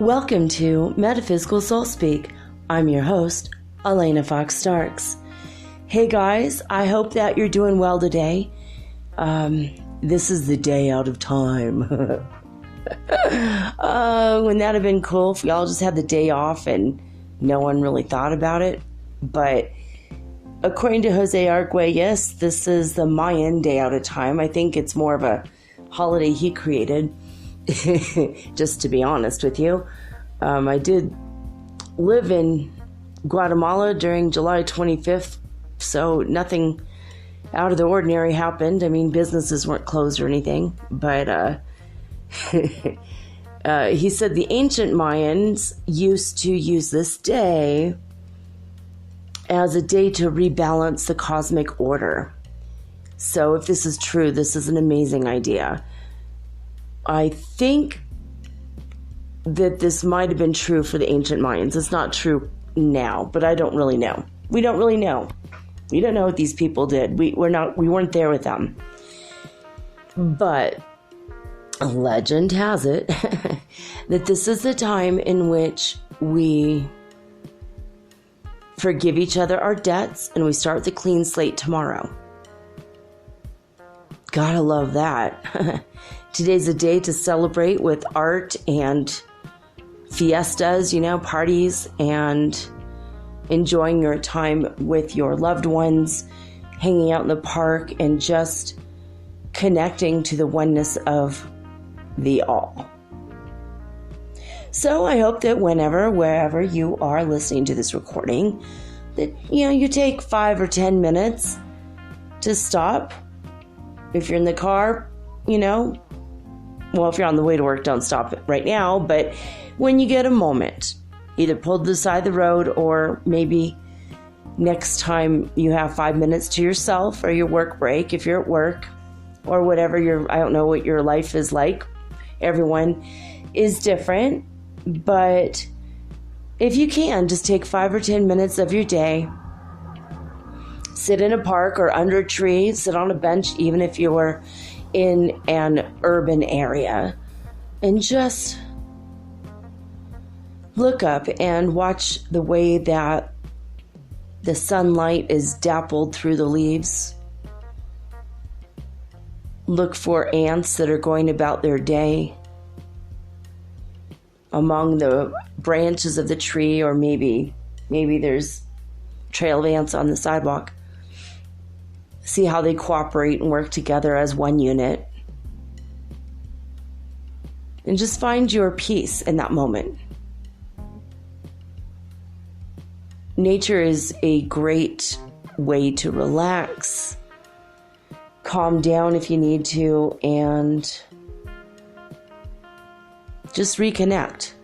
Welcome to Metaphysical Soul Speak. I'm your host, Elena Fox Starks. Hey guys, I hope that you're doing well today. This is the day out of time. Wouldn't that have been cool if we all just had the day off and no one really thought about it? But according to Jose Argüelles, yes, this is the Mayan day out of time. I think it's more of a holiday he created. Just to be honest with you, I did live in Guatemala during July 25th, so nothing out of the ordinary happened. I mean, businesses weren't closed or anything, but he said the ancient Mayans used to use this day as a day to rebalance the cosmic order. So if this is true, this is an amazing idea. I think that this might have been true for the ancient Mayans. It's not true now, but I don't really know. We don't really know. We don't know what these people did. We weren't there with them. But legend has it that this is the time in which we forgive each other our debts and we start the clean slate tomorrow. Gotta love that. Today's a day to celebrate with art and fiestas, parties, and enjoying your time with your loved ones, hanging out in the park, and just connecting to the oneness of the all. So I hope that wherever you are listening to this recording, that, you take 5 or 10 minutes to stop. If you're in the car, well, if you're on the way to work, don't stop it right now. But when you get a moment, either pull to the side of the road, or maybe next time you have 5 minutes to yourself or your work break, if you're at work or whatever I don't know what your life is like. Everyone is different. But if you can, just take 5 or 10 minutes of your day, sit in a park or under a tree, sit on a bench, even if you're in an urban area, and just look up and watch the way that the sunlight is dappled through the leaves. Look for ants that are going about their day among the branches of the tree, or maybe there's trail of ants on the sidewalk. See how they cooperate and work together as one unit. And just find your peace in that moment. Nature is a great way to relax, calm down if you need to, and just reconnect.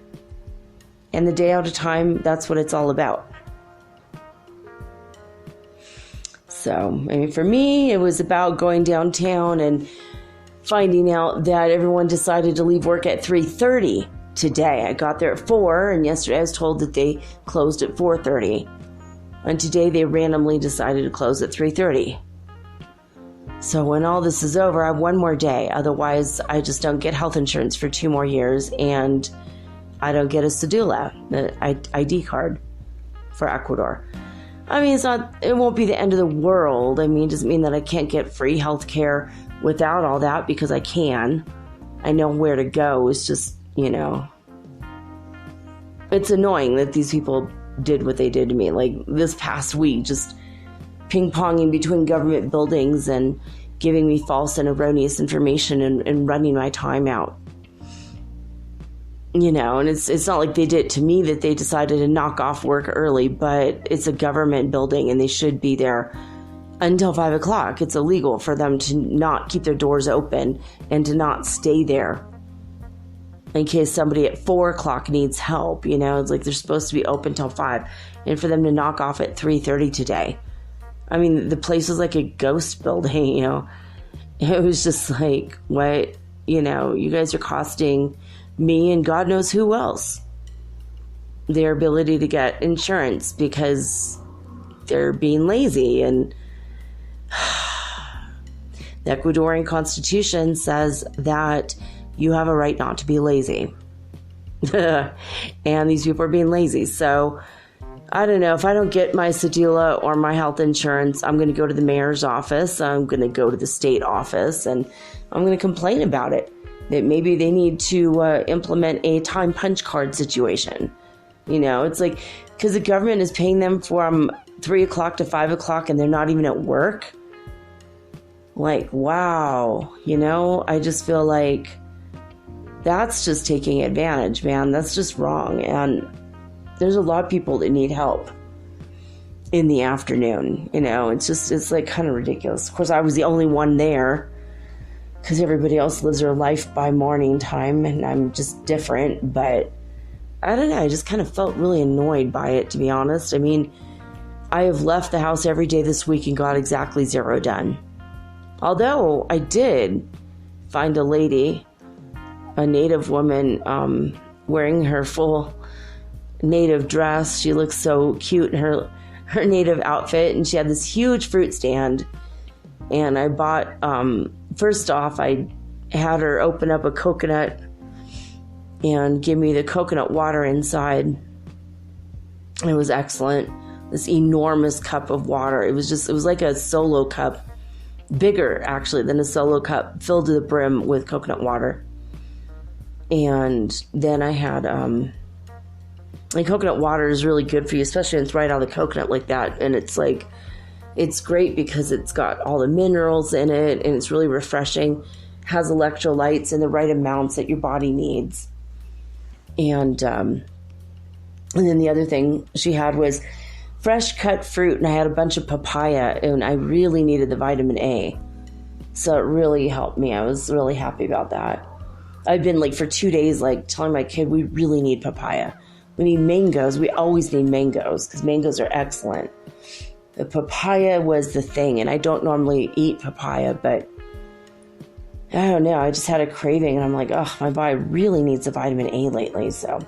And the day out of time, that's what it's all about. So, for me, it was about going downtown and finding out that everyone decided to leave work at 3:30 today. I got there at 4, and yesterday I was told that they closed at 4:30. And today they randomly decided to close at 3:30. So when all this is over, I have one more day. Otherwise, I just don't get health insurance for 2 more years, and I don't get a cedula, the ID card for Ecuador. It won't be the end of the world. It doesn't mean that I can't get free health care without all that, because I can. I know where to go. It's just, it's annoying that these people did what they did to me. Like this past week, just ping-ponging between government buildings and giving me false and erroneous information and running my time out. And it's not like they did it to me that they decided to knock off work early, but it's a government building and they should be there until 5 o'clock. It's illegal for them to not keep their doors open and to not stay there in case somebody at 4 o'clock needs help. It's like they're supposed to be open till 5, and for them to knock off at 3:30 today. I mean, the place was like a ghost building. It was just like, what? You guys are costing me and God knows who else their ability to get insurance because they're being lazy. And the Ecuadorian Constitution says that you have a right not to be lazy. And these people are being lazy. So I don't know. If I don't get my cedula or my health insurance, I'm going to go to the mayor's office. I'm going to go to the state office, and I'm going to complain about it. That maybe they need to implement a time punch card situation. It's like, because the government is paying them from 3 o'clock to 5 o'clock and they're not even at work. Like, wow. I just feel like that's just taking advantage, man. That's just wrong. And there's a lot of people that need help in the afternoon. It's like kind of ridiculous. Of course, I was the only one there, because everybody else lives their life by morning time, and I'm just different. But I don't know, I just kind of felt really annoyed by it, to be honest. I mean, I have left the house every day this week and got exactly 0 done. Although I did find a lady, a native woman, wearing her full native dress. She looks so cute in her native outfit, and she had this huge fruit stand. And I bought, first off, I had her open up a coconut and give me the coconut water inside. It was excellent. This enormous cup of water. It was like a Solo cup, bigger actually than a Solo cup, filled to the brim with coconut water. And then I had, like, coconut water is really good for you, especially when it's right out of the coconut like that. And it's like, it's great because it's got all the minerals in it, and it's really refreshing. Has electrolytes in the right amounts that your body needs. And then the other thing she had was fresh cut fruit, and I had a bunch of papaya, and I really needed the vitamin A. So it really helped me. I was really happy about that. I've been like for 2 days, like telling my kid, we really need papaya. We need mangoes. We always need mangoes because mangoes are excellent. The papaya was the thing, and I don't normally eat papaya, but I don't know. I just had a craving, and I'm like, oh, my body really needs the vitamin A lately. So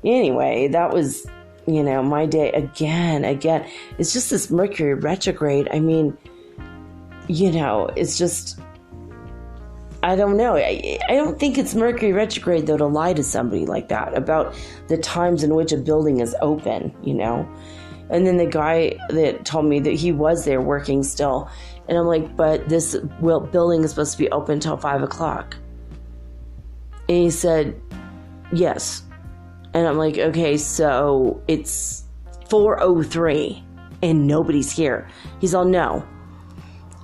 anyway, that was, my day again. It's just this Mercury retrograde. I mean, it's just, I don't know. I don't think it's Mercury retrograde, though, to lie to somebody like that about the times in which a building is open, And then the guy that told me that he was there working still. And I'm like, but this building is supposed to be open until 5 o'clock. And he said, yes. And I'm like, okay, so it's 4:03 and nobody's here. He's all, no.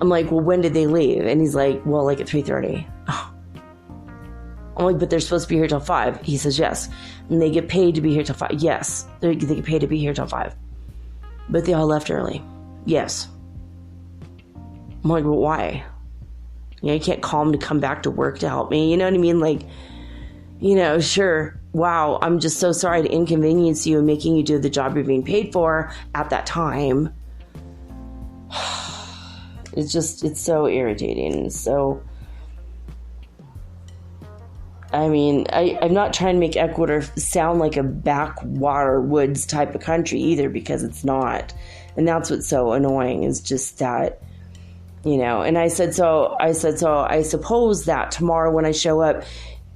I'm like, well, when did they leave? And he's like, well, like at 3:30. Oh. I'm like, but they're supposed to be here till 5. He says, yes. And they get paid to be here till 5. Yes, they get paid to be here till 5. But they all left early. Yes. I'm like, well, why? You can't call them to come back to work to help me. You know what I mean? Like, sure. Wow, I'm just so sorry to inconvenience you and making you do the job you're being paid for at that time. It's so irritating. So, I mean, I'm not trying to make Ecuador sound like a backwater woods type of country either, because it's not. And that's what's so annoying, is just that, and I said, so I suppose that tomorrow when I show up,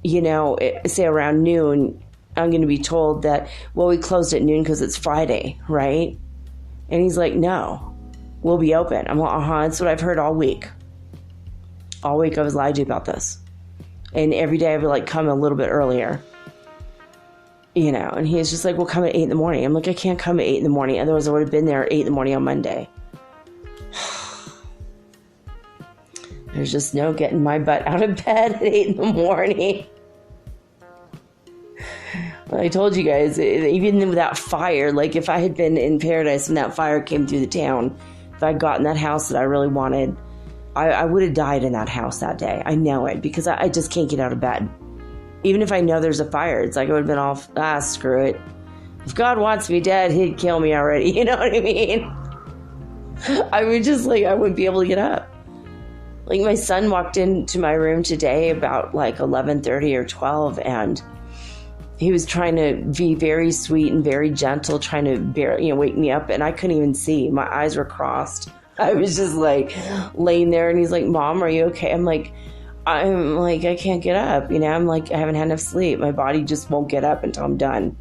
say around noon, I'm going to be told that, well, we closed at noon because it's Friday, right? And he's like, no, we'll be open. I'm like, that's what I've heard all week. All week I was lied to about this. And every day I would come a little bit earlier, and he's just like, well, come at 8 in the morning. I'm like, I can't come at 8 in the morning. Otherwise I would have been there at 8 in the morning on Monday. There's just no getting my butt out of bed at 8 in the morning. I told you guys, even with that fire, like if I had been in paradise and that fire came through the town, if I'd gotten that house that I really wanted, I would have died in that house that day. I know it, because I just can't get out of bed. Even if I know there's a fire, it's like I would have been all, screw it. If God wants me dead, he'd kill me already. You know what I mean? I would just I wouldn't be able to get up. Like my son walked into my room today about 11:30 or 12, and he was trying to be very sweet and very gentle, trying to wake me up, and I couldn't even see. My eyes were crossed. I was just laying there, and he's like, "Mom, are you okay?" I'm like, I can't get up. I'm like, I haven't had enough sleep. My body just won't get up until I'm done.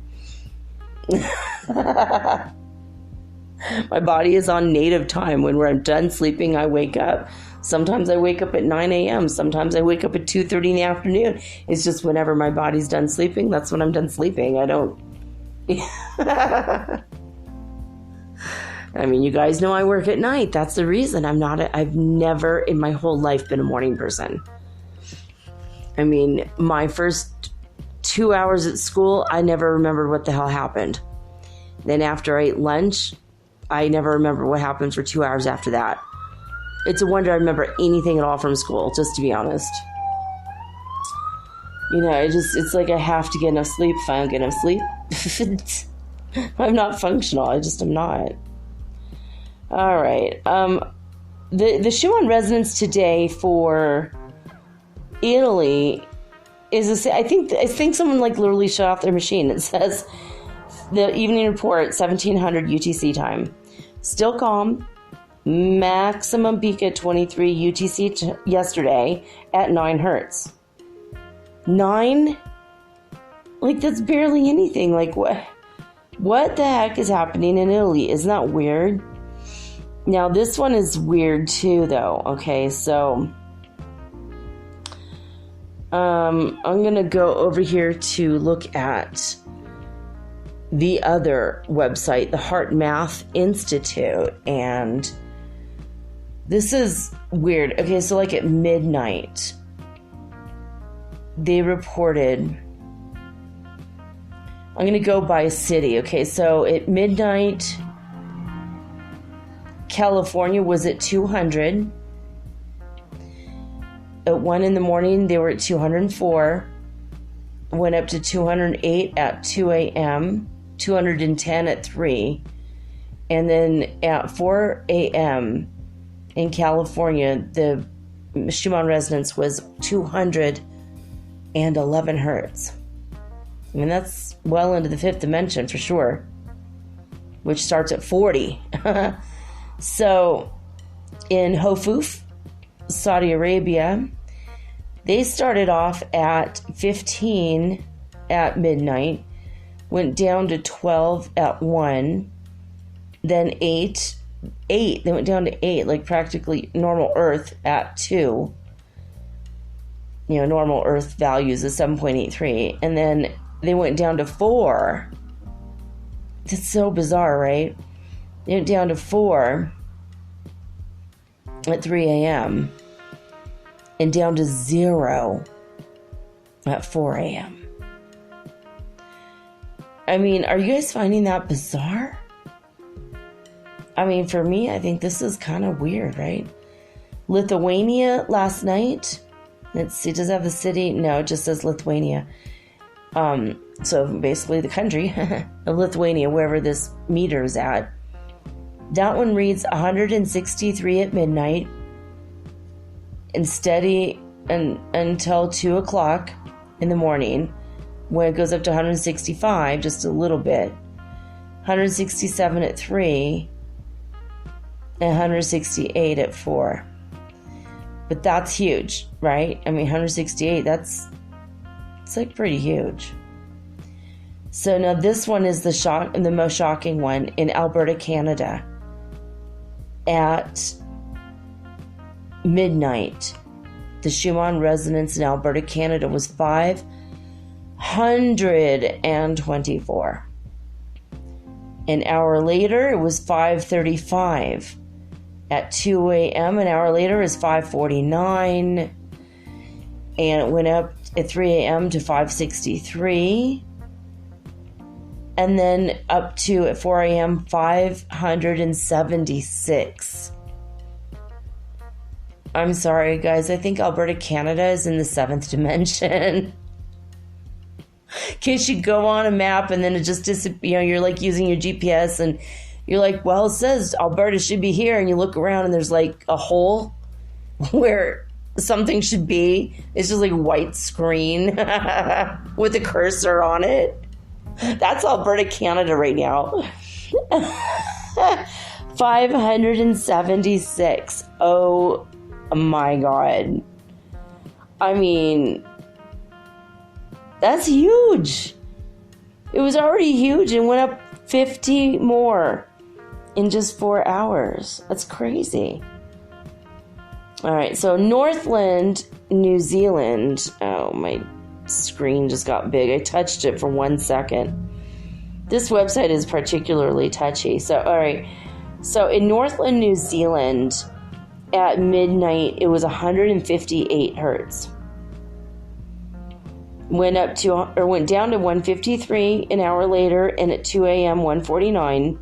My body is on native time. When I'm done sleeping, I wake up. Sometimes I wake up at 9 a.m. Sometimes I wake up at 2:30 in the afternoon. It's just whenever my body's done sleeping, that's when I'm done sleeping. I don't... I mean, you guys know I work at night. That's the reason. I've never in my whole life been a morning person. I mean, my first 2 hours at school, I never remembered what the hell happened. Then after I ate lunch, I never remember what happened for 2 hours after that. It's a wonder I remember anything at all from school, just to be honest. It's like I have to get enough sleep. If I don't get enough sleep, I'm not functional. I just am not. All right. The Schumann resonance today for Italy is I think someone literally shut off their machine. It says the evening report 1700 UTC time. Still calm. Maximum peak at 23 UTC yesterday at 9 hertz. 9? That's barely anything. What the heck is happening in Italy? Isn't that weird? Now, this one is weird too, though. Okay, so I'm going to go over here to look at the other website, the Heart Math Institute, and this is weird. Okay, so at midnight, they reported, I'm going to go by city. Okay, so at midnight, California was at 200. At 1 in the morning, they were at 204. Went up to 208 at 2 a.m., 210 at 3. And then at 4 a.m. in California, the Schumann resonance was 211 hertz. I mean, that's well into the fifth dimension for sure, which starts at 40. So in Hofuf, Saudi Arabia, they started off at 15 at midnight, went down to 12 at 1, then 8. They went down to 8, practically normal Earth at 2. Normal Earth values is 7.83. And then they went down to 4. It's so bizarre, right? They went down to 4 at 3 a.m. and down to 0 at 4 a.m. I mean, are you guys finding that bizarre? I mean, for me, I think this is kind of weird, right? Lithuania last night. Let's see, does it have the city? No, it just says Lithuania. So basically the country of Lithuania, wherever this meter is at. That one reads 163 at midnight and steady until 2 o'clock in the morning, when it goes up to 165, just a little bit. 167 at 3 and 168 at 4. But that's huge, right? I mean, 168, it's pretty huge. So now this one is the most shocking one in Alberta, Canada. At midnight, the Schumann resonance in Alberta, Canada was 524. An hour later, it was 535. At 2 a.m., an hour later, is 549. And it went up at 3 a.m. to 563. And then up to, at 4 a.m., 576. I'm sorry, guys. I think Alberta, Canada is in the 7th dimension. In case you go on a map and then it just disappears, you're like using your GPS and you're like, well, it says Alberta should be here. And you look around and there's like a hole where something should be. It's just like a white screen with a cursor on it. That's Alberta, Canada right now. 576. Oh my God. I mean, that's huge. It was already huge and went up 50 more in just 4 hours. That's crazy. All right, so Northland, New Zealand. Oh, my screen just got big. I touched it for 1 second. This website is particularly touchy. So, all right. So in Northland, New Zealand, at midnight, it was 158 hertz. Went down to 153 an hour later, and at 2 a.m., 149.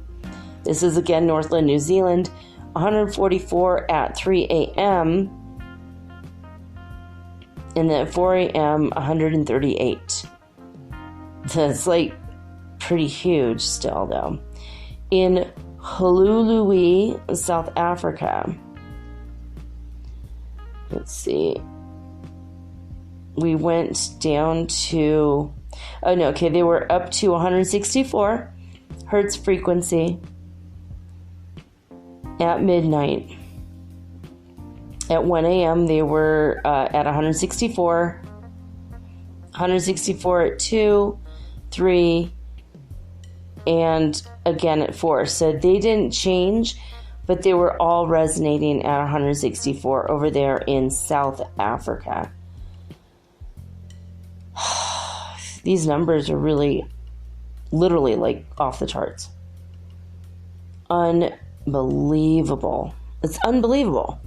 This is again Northland, New Zealand. 144 at 3 a.m. And then at 4 a.m., 138. That's like pretty huge still, though. In Hulului, South Africa. Let's see. We went down to... Oh, no. Okay, they were up to 164 hertz frequency at midnight. At 1 a.m., they were at 164. 164 at 2, 3, and again at 4. So they didn't change, but they were all resonating at 164 over there in South Africa. These numbers are really, literally, like, off the charts. Unbelievable. It's unbelievable.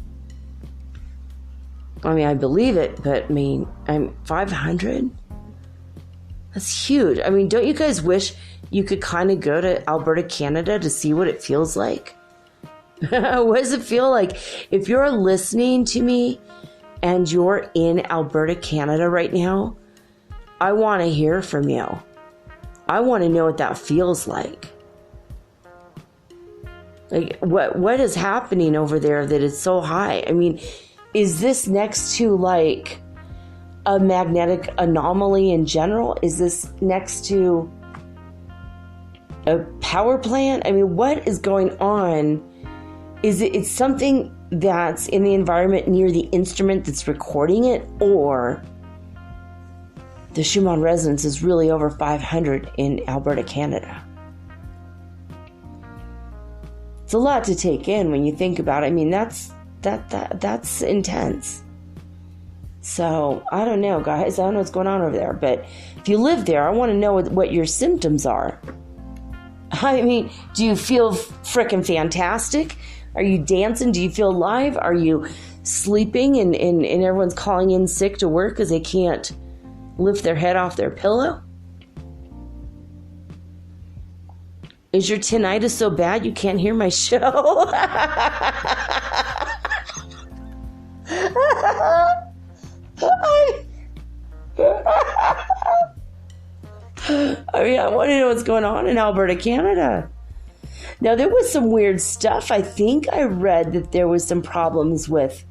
I mean, I believe it, but, I mean, I'm 500? That's huge. I mean, don't you guys wish you could kind of go to Alberta, Canada to see what it feels like? What does it feel like? If you're listening to me and you're in Alberta, Canada right now, I want to hear from you. I want to know what that feels like. Like, what is happening over there that is so high? I mean, is this next to, like, a magnetic anomaly in general? Is this next to a power plant? I mean, what is going on? It's something that's in the environment near the instrument that's recording it, or the Schumann resonance is really over 500 in Alberta, Canada. It's a lot to take in when you think about it. I mean, that's intense. So, I don't know, guys. I don't know what's going on over there. But if you live there, I want to know what your symptoms are. I mean, do you feel frickin' fantastic? Are you dancing? Do you feel alive? Are you sleeping and everyone's calling in sick to work because they can't lift their head off their pillow? Is your tinnitus so bad you can't hear my show? I mean, I want to know what's going on in Alberta, Canada. Now, there was some weird stuff. I think I read that there was some problems with,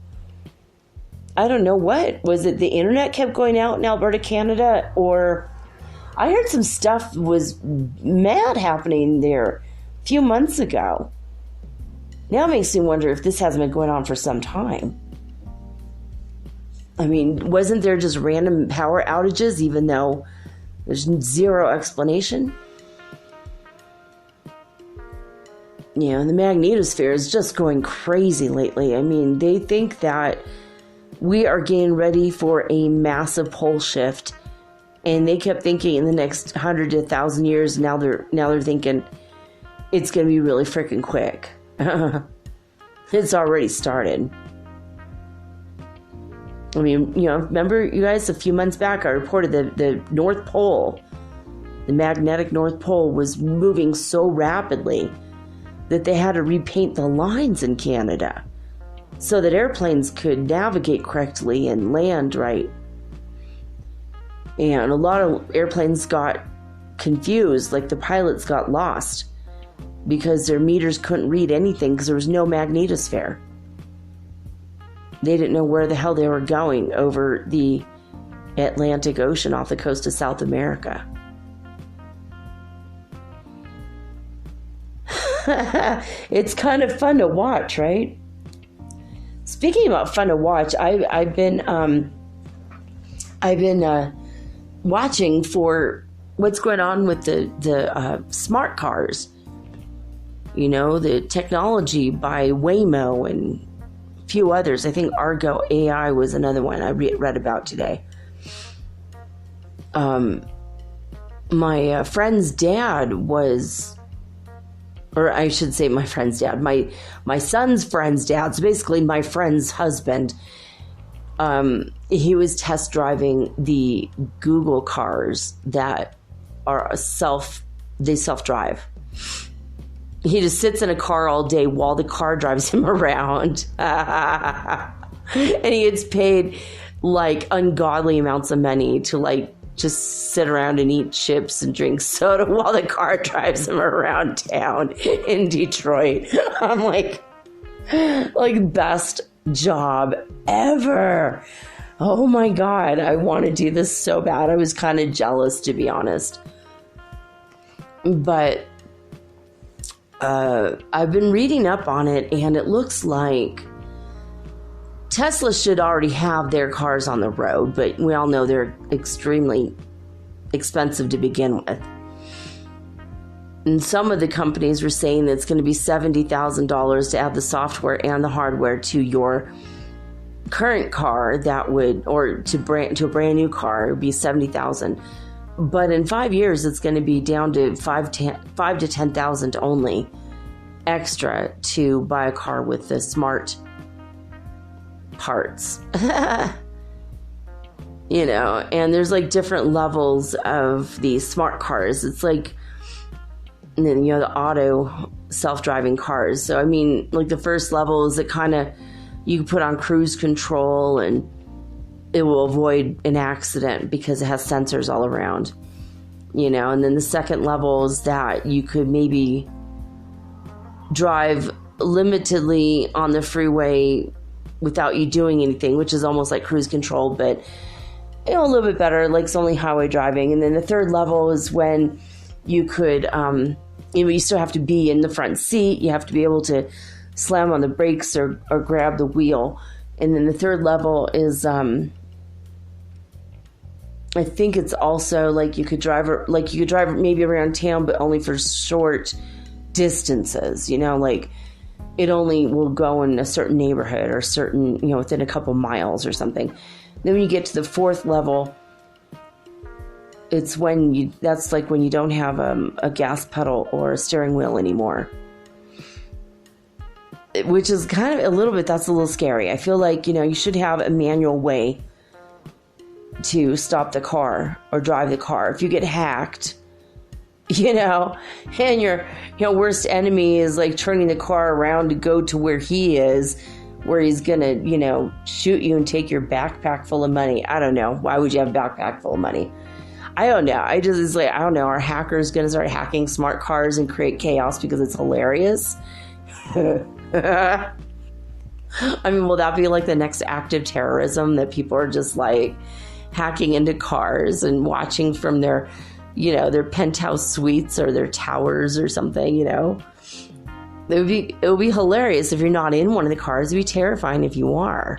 I don't know what. Was it the internet kept going out in Alberta, Canada? Or I heard some stuff was mad happening there a few months ago. Now it makes me wonder if this hasn't been going on for some time. I mean, wasn't there just random power outages even though there's zero explanation? You know, the magnetosphere is just going crazy lately. I mean, they think that we are getting ready for a massive pole shift, and they kept thinking in the next 100 to 1,000 years. Now they're thinking it's going to be really freaking quick. It's already started. I mean, you know, remember, you guys, a few months back, I reported the North Pole the magnetic North Pole was moving so rapidly that they had to repaint the lines in Canada so that airplanes could navigate correctly and land right. And a lot of airplanes got confused, like the pilots got lost because their meters couldn't read anything because there was no magnetosphere. They didn't know where the hell they were going over the Atlantic Ocean off the coast of South America. It's kind of fun to watch, right? Speaking about fun to watch, I've been watching for what's going on with the smart cars. You know, the technology by Waymo and a few others. I think Argo AI was another one I read about today. My friend's dad was, or I should say my friend's dad, my son's friend's dad, so basically my friend's husband, he was test driving the Google cars that are self-drive. He just sits in a car all day while the car drives him around. And he gets paid like ungodly amounts of money to like just sit around and eat chips and drink soda while the car drives him around town in Detroit. I'm like best job ever. Oh my God, I want to do this so bad. I was kind of jealous, to be honest. But I've been reading up on it, and it looks like Tesla should already have their cars on the road, but we all know they're extremely expensive to begin with. And some of the companies were saying that it's going to be $70,000 to add the software and the hardware to your current car. That would, or to a brand new car, it would be $70,000. But in 5 years, it's going to be down to $5,000 to $10,000 only extra to buy a car with the smart parts. You know, and there's like different levels of these smart cars. It's like, and then, you know, the auto self-driving cars. So, I mean, like the first level is it kind of, you can put on cruise control and it will avoid an accident because it has sensors all around, you know. And then the second level is that you could maybe drive limitedly on the freeway without you doing anything, which is almost like cruise control, but, you know, a little bit better, like it's only highway driving. And then the third level is when you could, you know, you still have to be in the front seat. You have to be able to slam on the brakes or grab the wheel. And then the third level is, I think it's also like you could drive maybe around town, but only for short distances, you know, like it only will go in a certain neighborhood or certain, you know, within a couple miles or something. Then when you get to the fourth level, it's that's like when you don't have a gas pedal or a steering wheel anymore. Which is kind of that's a little scary. I feel like, you know, you should have a manual way to stop the car or drive the car. If you get hacked, you know, and your worst enemy is like turning the car around to go to where he is, where he's gonna, you know, shoot you and take your backpack full of money. I don't know. Why would you have a backpack full of money? I don't know. I don't know. Are hackers gonna start hacking smart cars and create chaos because it's hilarious? I mean, will that be like the next act of terrorism, that people are just like hacking into cars and watching from their, you know, their penthouse suites or their towers or something, you know? It would be hilarious if you're not in one of the cars. It'd be terrifying if you are.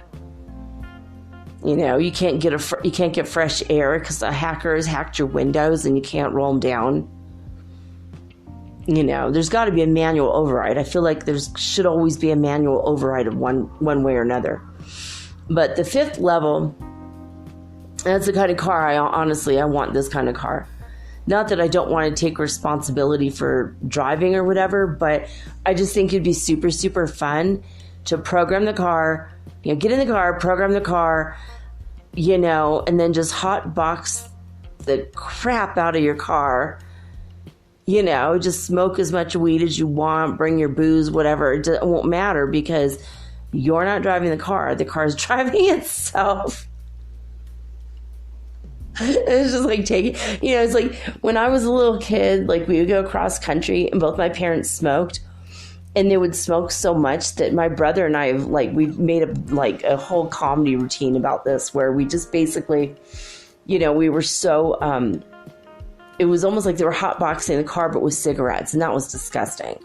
You know, you can't get fresh air because a hacker has hacked your windows and you can't roll them down. You know, there's got to be a manual override. I feel like there should always be a manual override of one way or another. But the fifth level, that's the kind of car I want this kind of car. Not that I don't want to take responsibility for driving or whatever, but I just think it'd be super, super fun to program the car, you know, get in the car, program the car, you know, and then just hot box the crap out of your car. Just smoke as much weed as you want, bring your booze, whatever. It won't matter because you're not driving the car. The car's driving itself. It's just like it's like when I was a little kid, like we would go cross country and both my parents smoked, and they would smoke so much that my brother and I we've made a whole comedy routine about this, where we just basically, we were so, it was almost like they were hotboxing the car, but with cigarettes, and that was disgusting.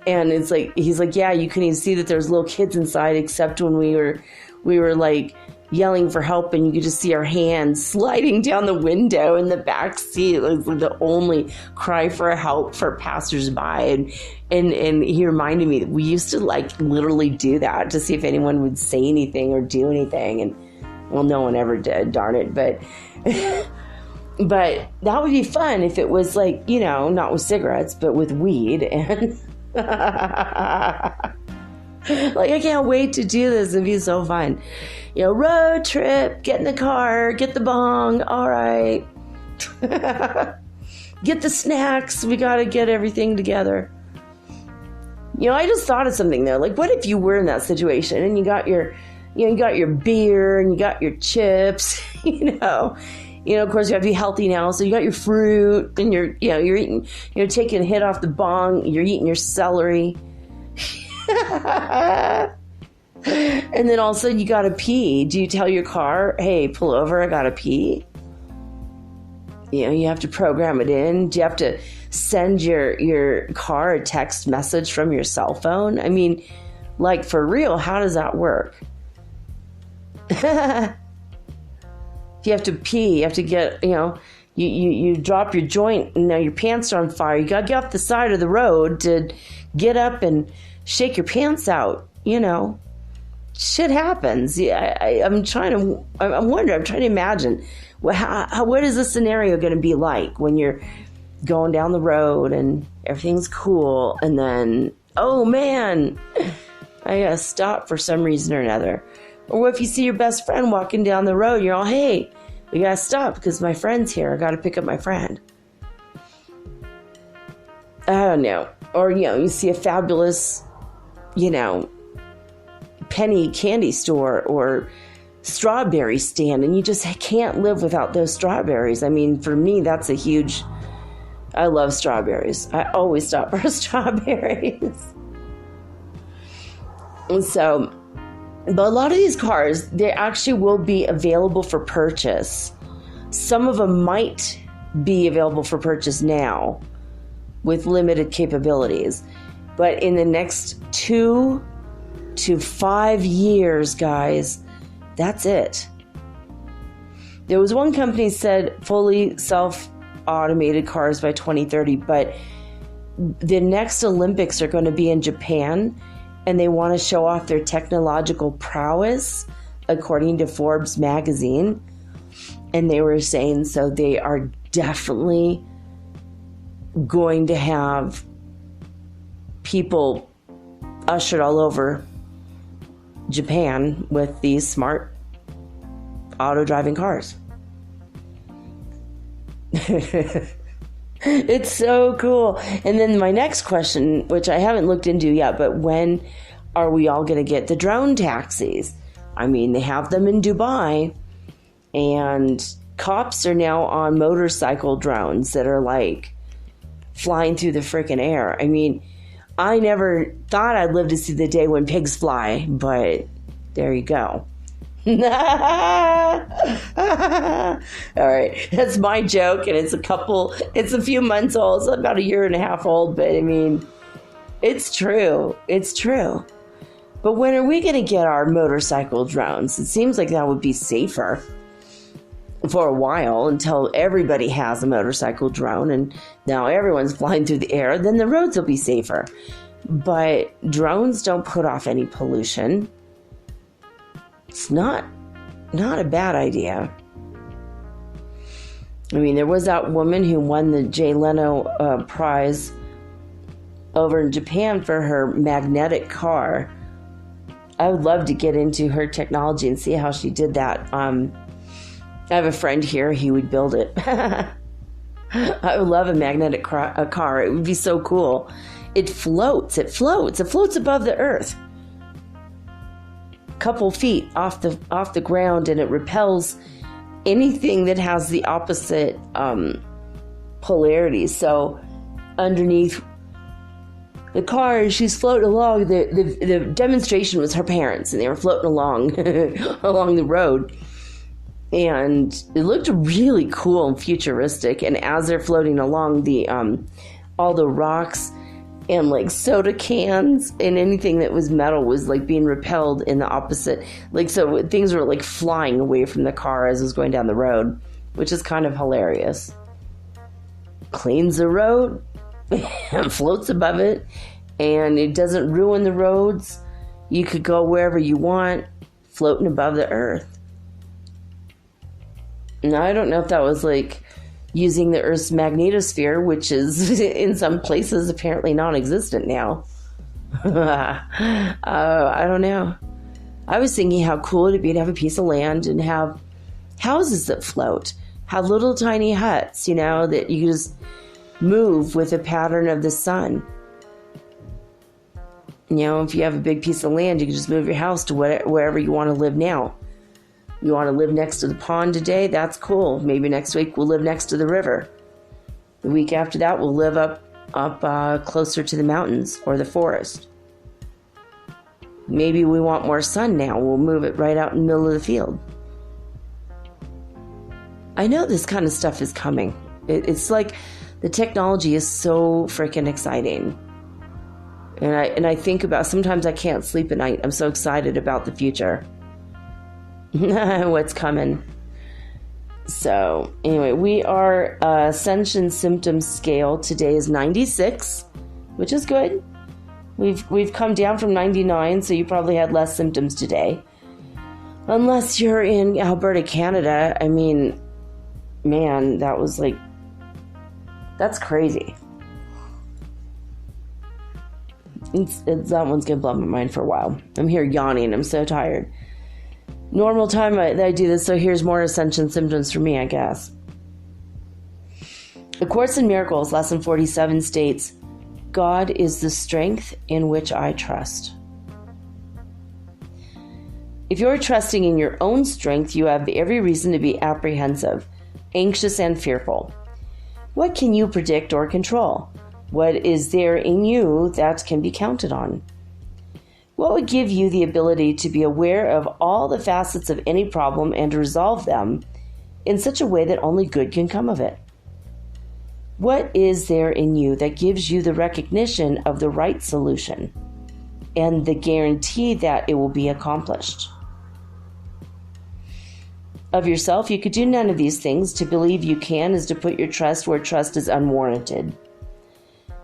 And it's like, he's like, yeah, you couldn't even see that there was little kids inside, except when we were like yelling for help, and you could just see our hands sliding down the window in the back seat. It was like the only cry for help for passersby. And he reminded me that we used to literally do that to see if anyone would say anything or do anything. And well, no one ever did, darn it. But but that would be fun if it was not with cigarettes, but with weed. And I can't wait to do this. It'd be so fun. Road trip, get in the car, get the bong. All right. Get the snacks. We got to get everything together. I just thought of something there. Like, what if you were in that situation and you got your beer and you got your chips, of course you have to be healthy now. So you got your fruit and you're eating, taking a hit off the bong. You're eating your celery. And then all of a sudden you gotta pee. Do you tell your car, hey, pull over, I gotta pee? You have to program it in. Do you have to send your car a text message from your cell phone? I mean, for real, how does that work? If you have to pee, you have to get, you drop your joint and now your pants are on fire. You gotta get off the side of the road to get up and shake your pants out, Shit happens. Yeah, I'm trying to imagine what is the scenario going to be like when you're going down the road and everything's cool, and then, oh man, I gotta stop for some reason or another. Or what if you see your best friend walking down the road, you're all, hey, we gotta stop because my friend's here. I gotta pick up my friend. I don't know. Or, you see a fabulous, penny candy store or strawberry stand, and you just can't live without those strawberries. I mean, for me, that's I love strawberries. I always stop for strawberries. And so, but a lot of these cars, they actually will be available for purchase. Some of them might be available for purchase now with limited capabilities. But in the next 2 to 5 years, guys, that's it. There was one company said fully self-automated cars by 2030, but the next Olympics are going to be in Japan, and they want to show off their technological prowess, according to Forbes magazine. And they were saying, so they are definitely going to have people ushered all over Japan with these smart auto-driving cars. It's so cool. And then my next question, which I haven't looked into yet, but when are we all going to get the drone taxis? I mean, they have them in Dubai, and cops are now on motorcycle drones that are flying through the freaking air. I mean, I never thought I'd live to see the day when pigs fly, but there you go. All right, that's my joke, and it's a few months old. It's about 1.5 years old, but I mean, it's true. It's true. But when are we going to get our motorcycle drones? It seems like that would be safer for a while until everybody has a motorcycle drone, and now everyone's flying through the air. Then the roads will be safer. But drones don't put off any pollution. It's not a bad idea. I mean, there was that woman who won the Jay Leno prize over in Japan for her magnetic car. I would love to get into her technology and see how she did that. I have a friend here, he would build it. I would love a magnetic car. It would be so cool. It floats above the earth. A couple feet off the ground, and it repels anything that has the opposite polarity. So underneath the car, she's floating along. The demonstration was her parents, and they were floating along along the road. And it looked really cool and futuristic. And as they're floating along, all the rocks and like soda cans and anything that was metal was like being repelled in the opposite. Like, so things were like flying away from the car as it was going down the road, which is kind of hilarious. Cleans the road and floats above it, and it doesn't ruin the roads. You could go wherever you want, floating above the earth. Now, I don't know if that was like using the Earth's magnetosphere, which is in some places apparently non-existent now. I don't know. I was thinking how cool it'd be to have a piece of land and have houses that float, have little tiny huts, that you can just move with a pattern of the sun. If you have a big piece of land, you can just move your house to wherever you want to live now. You want to live next to the pond today? That's cool. Maybe next week we'll live next to the river. The week after that we'll live up closer to the mountains or the forest. Maybe we want more sun now. We'll move it right out in the middle of the field. I know this kind of stuff is coming. It's like the technology is so freaking exciting. And I think about, sometimes I can't sleep at night. I'm so excited about the future. What's coming. So anyway, we are Ascension Symptom Scale today is 96, which is good. We've come down from 99, so you probably had less symptoms today. Unless you're in Alberta, Canada. I mean, man, that's crazy. That one's gonna blow my mind for a while. I'm here yawning. I'm so tired. Normal time that I do this, so here's more Ascension symptoms for me, I guess. The Course in Miracles, Lesson 47 states, God is the strength in which I trust. If you're trusting in your own strength, you have every reason to be apprehensive, anxious, and fearful. What can you predict or control? What is there in you that can be counted on? What would give you the ability to be aware of all the facets of any problem and to resolve them in such a way that only good can come of it? What is there in you that gives you the recognition of the right solution and the guarantee that it will be accomplished? Of yourself, you could do none of these things. To believe you can is to put your trust where trust is unwarranted,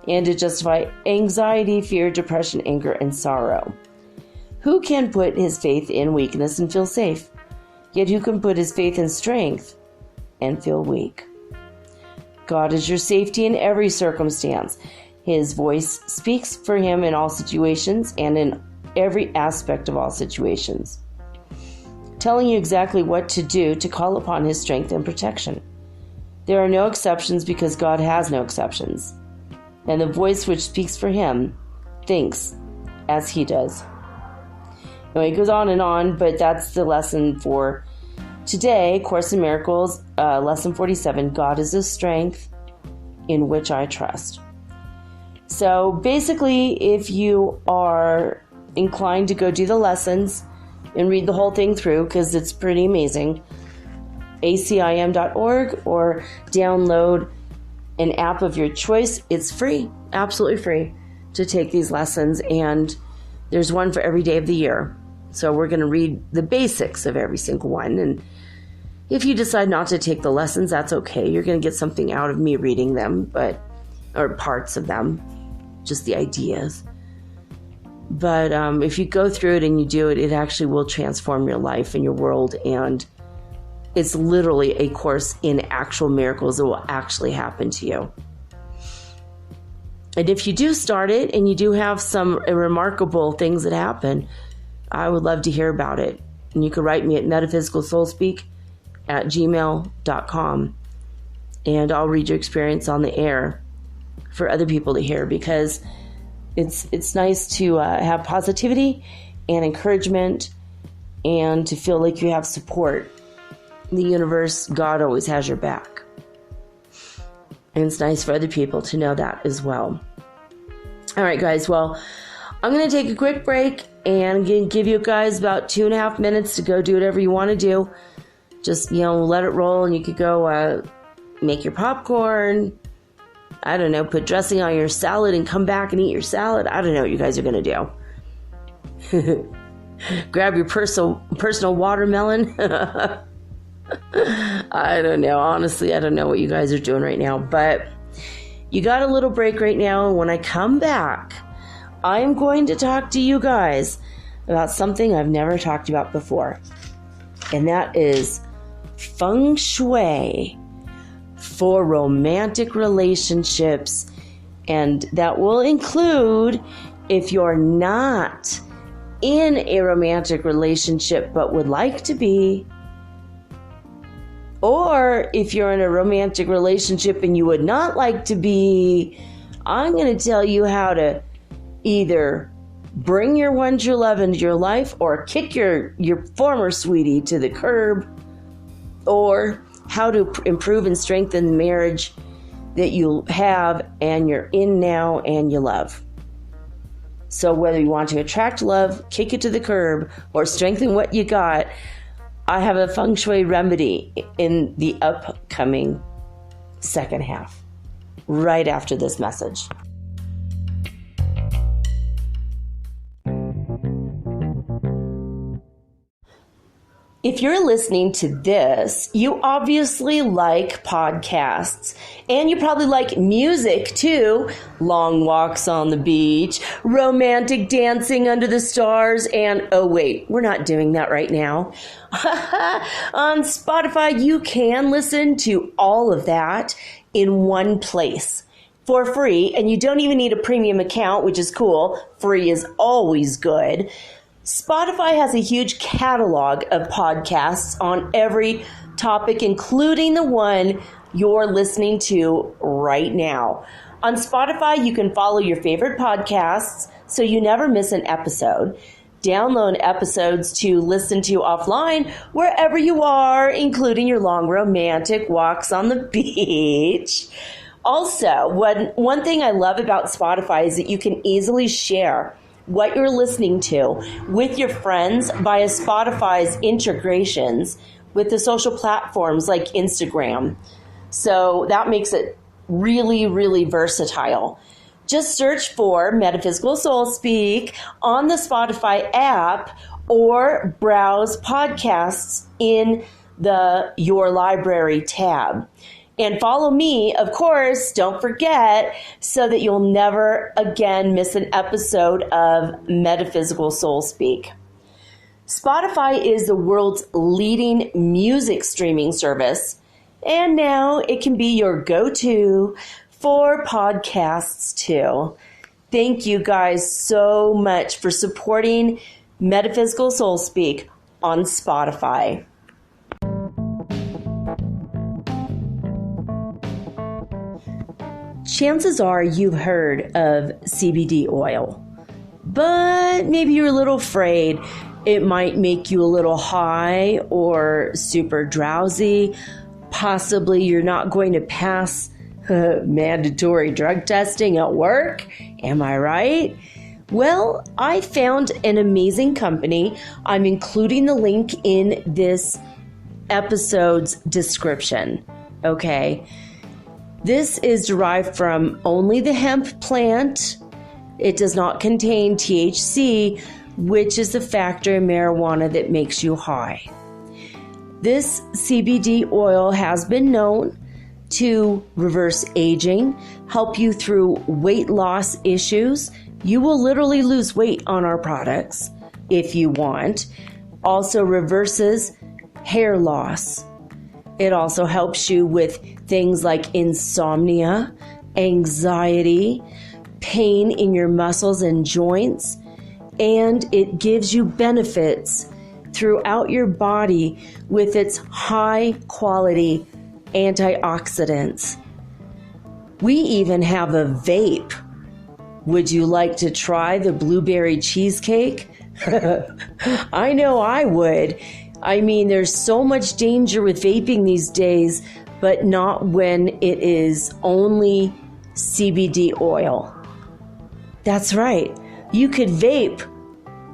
and to justify anxiety, fear, depression, anger, and sorrow. Who can put his faith in weakness and feel safe? Yet who can put his faith in strength and feel weak? God is your safety in every circumstance. His voice speaks for him in all situations and in every aspect of all situations, telling you exactly what to do to call upon his strength and protection. There are no exceptions because God has no exceptions. And the voice which speaks for him thinks as he does. Anyway, it goes on, but that's the lesson for today. Course in Miracles, Lesson 47, God is the strength in which I trust. So basically, if you are inclined to go do the lessons and read the whole thing through, because it's pretty amazing, acim.org, or download an app of your choice. It's free, absolutely free, to take these lessons, and there's one for every day of the year. So we're going to read the basics of every single one, and if you decide not to take the lessons, that's okay. You're going to get something out of me reading them, or parts of them, just the ideas. But if you go through it and you do it, it actually will transform your life and your world, and it's literally a course in actual miracles that will actually happen to you. And if you do start it and you do have some remarkable things that happen, I would love to hear about it. And you can write me at metaphysicalsoulspeak feng@gmail.com, and I'll read your experience on the air for other people to hear, because it's nice to have positivity and encouragement and to feel like you have support. The universe, God always has your back. And it's nice for other people to know that as well. All right, guys. Well, I'm going to take a quick break and I'm going to give you guys about 2.5 minutes to go do whatever you want to do. Just, let it roll, and you could go make your popcorn. I don't know, put dressing on your salad and come back and eat your salad. I don't know what you guys are going to do. Grab your personal watermelon. I don't know. Honestly, I don't know what you guys are doing right now. But you got a little break right now. And when I come back, I'm going to talk to you guys about something I've never talked about before. And that is Feng Shui for romantic relationships. And that will include if you're not in a romantic relationship but would like to be, or if you're in a romantic relationship and you would not like to be. I'm going to tell you how to either bring your one true love into your life or kick your former sweetie to the curb, or how to improve and strengthen the marriage that you have and you're in now and you love. So whether you want to attract love, kick it to the curb, or strengthen what you got, I have a Feng Shui remedy in the upcoming second half, right after this message. If you're listening to this, you obviously like podcasts, and you probably like music too. Long walks on the beach, romantic dancing under the stars, and oh wait, we're not doing that right now. On Spotify, you can listen to all of that in one place for free, and you don't even need a premium account, which is cool. Free is always good. Spotify has a huge catalog of podcasts on every topic, including the one you're listening to right now. On Spotify, you can follow your favorite podcasts so you never miss an episode. Download episodes to listen to offline wherever you are, including your long romantic walks on the beach. Also, one thing I love about Spotify is that you can easily share what you're listening to with your friends via Spotify's integrations with the social platforms like Instagram. So that makes it really, really versatile. Just search for Metaphysical Soul Speak on the Spotify app or browse podcasts in the Your Library tab. And follow me, of course, don't forget, so that you'll never again miss an episode of Metaphysical Soul Speak. Spotify is the world's leading music streaming service, and now it can be your go-to for podcasts too. Thank you guys so much for supporting Metaphysical Soul Speak on Spotify. Chances are you've heard of CBD oil, but maybe you're a little afraid it might make you a little high or super drowsy. Possibly you're not going to pass mandatory drug testing at work. Am I right? Well, I found an amazing company. I'm including the link in this episode's description. Okay. This is derived from only the hemp plant. It does not contain THC, which is the factor in marijuana that makes you high. This CBD oil has been known to reverse aging, help you through weight loss issues. You will literally lose weight on our products if you want. Also reverses hair loss. It also helps you with things like insomnia, anxiety, pain in your muscles and joints, and it gives you benefits throughout your body with its high quality antioxidants. We even have a vape. Would you like to try the blueberry cheesecake? I know I would. I mean, there's so much danger with vaping these days, but not when it is only CBD oil. That's right. You could vape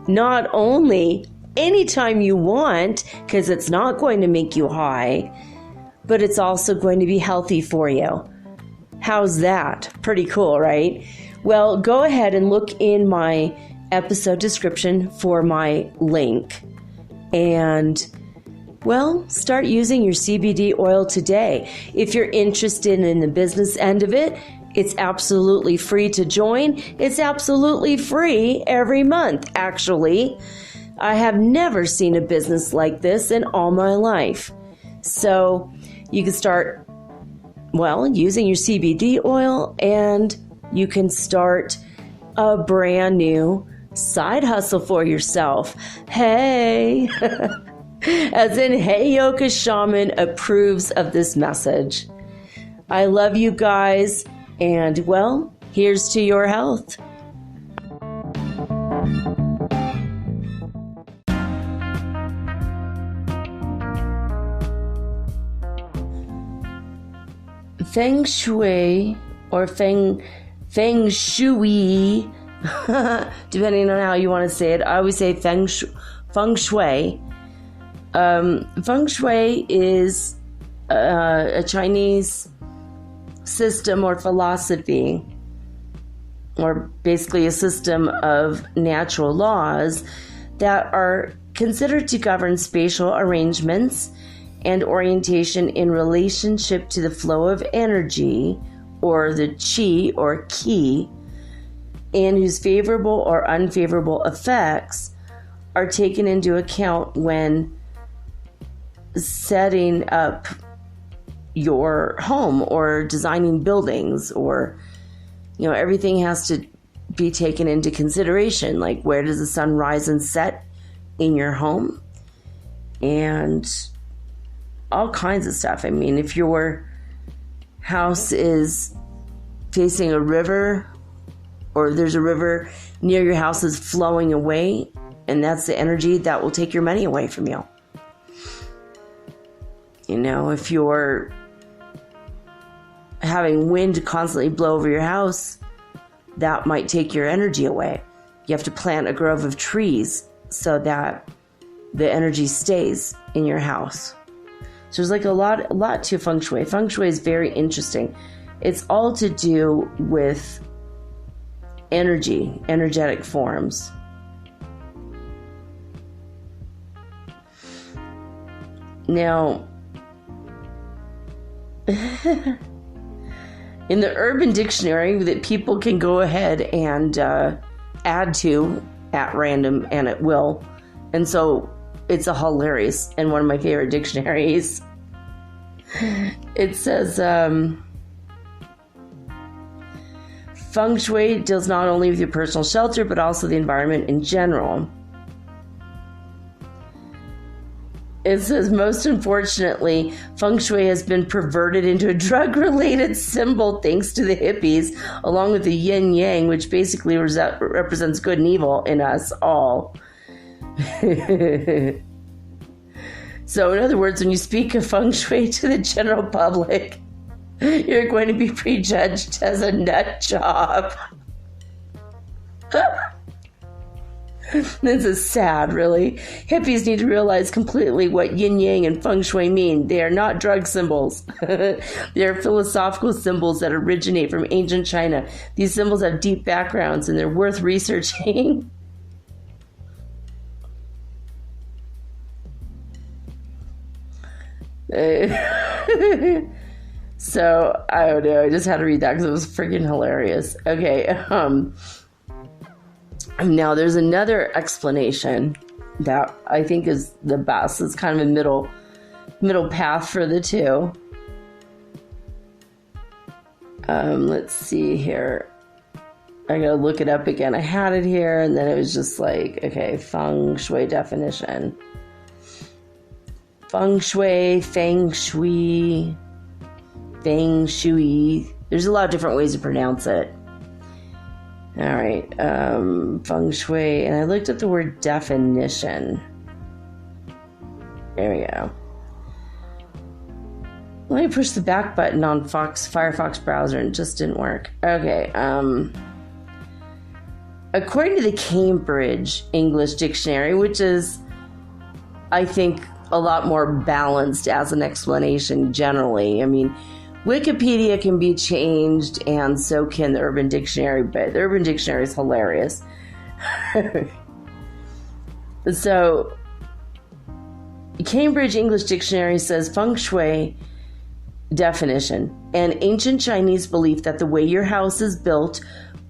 not only anytime you want, because it's not going to make you high, but it's also going to be healthy for you. How's that? Pretty cool, right? Well, go ahead and look in my episode description for my link. And, well, start using your CBD oil today. If you're interested in the business end of it, it's absolutely free to join. It's absolutely free every month, actually. I have never seen a business like this in all my life. So you can start, well, using your CBD oil, and you can start a brand new side hustle for yourself. Hey! As in, Hey Yoga Shaman approves of this message. I love you guys, and, well, here's to your health. Feng Shui, or Feng Shui, depending on how you want to say it. I always say Feng Shui. Feng Shui is a Chinese system or philosophy, or basically a system of natural laws that are considered to govern spatial arrangements and orientation in relationship to the flow of energy, or the qi or ki, and whose favorable or unfavorable effects are taken into account when setting up your home or designing buildings, or, everything has to be taken into consideration, like where does the sun rise and set in your home, and all kinds of stuff. I mean, if your house is facing a river, or there's a river near your house is flowing away, and that's the energy that will take your money away from you. If you're having wind constantly blow over your house, that might take your energy away. You have to plant a grove of trees so that the energy stays in your house. So there's like a lot to Feng Shui. Feng Shui is very interesting. It's all to do with energetic forms. Now, in the Urban Dictionary that people can go ahead and add to at random and at will, and so it's a hilarious and one of my favorite dictionaries. It says, Feng Shui deals not only with your personal shelter, but also the environment in general. It says, most unfortunately, Feng Shui has been perverted into a drug-related symbol thanks to the hippies, along with the yin-yang, which basically represents good and evil in us all. So, in other words, when you speak of Feng Shui to the general public, you're going to be prejudged as a nut job. This is sad, really. Hippies need to realize completely what yin-yang and Feng Shui mean. They are not drug symbols. They are philosophical symbols that originate from ancient China. These symbols have deep backgrounds, and they're worth researching. So, I don't know. I just had to read that because it was freaking hilarious. Okay, now there's another explanation that I think is the best. It's kind of a middle path for the two. Let's see here. I gotta look it up again. I had it here, and then it was just like, okay, Feng Shui definition. Feng Shui, Feng Shui, Feng Shui. There's a lot of different ways to pronounce it. All right, Feng Shui, and I looked up the word definition. There we go. Let me push the back button on Firefox browser, and it just didn't work. Okay, according to the Cambridge English Dictionary, which is, I think, a lot more balanced as an explanation generally. I mean, Wikipedia can be changed, and so can the Urban Dictionary, but the Urban Dictionary is hilarious. So, Cambridge English Dictionary says Feng Shui definition: an ancient Chinese belief that the way your house is built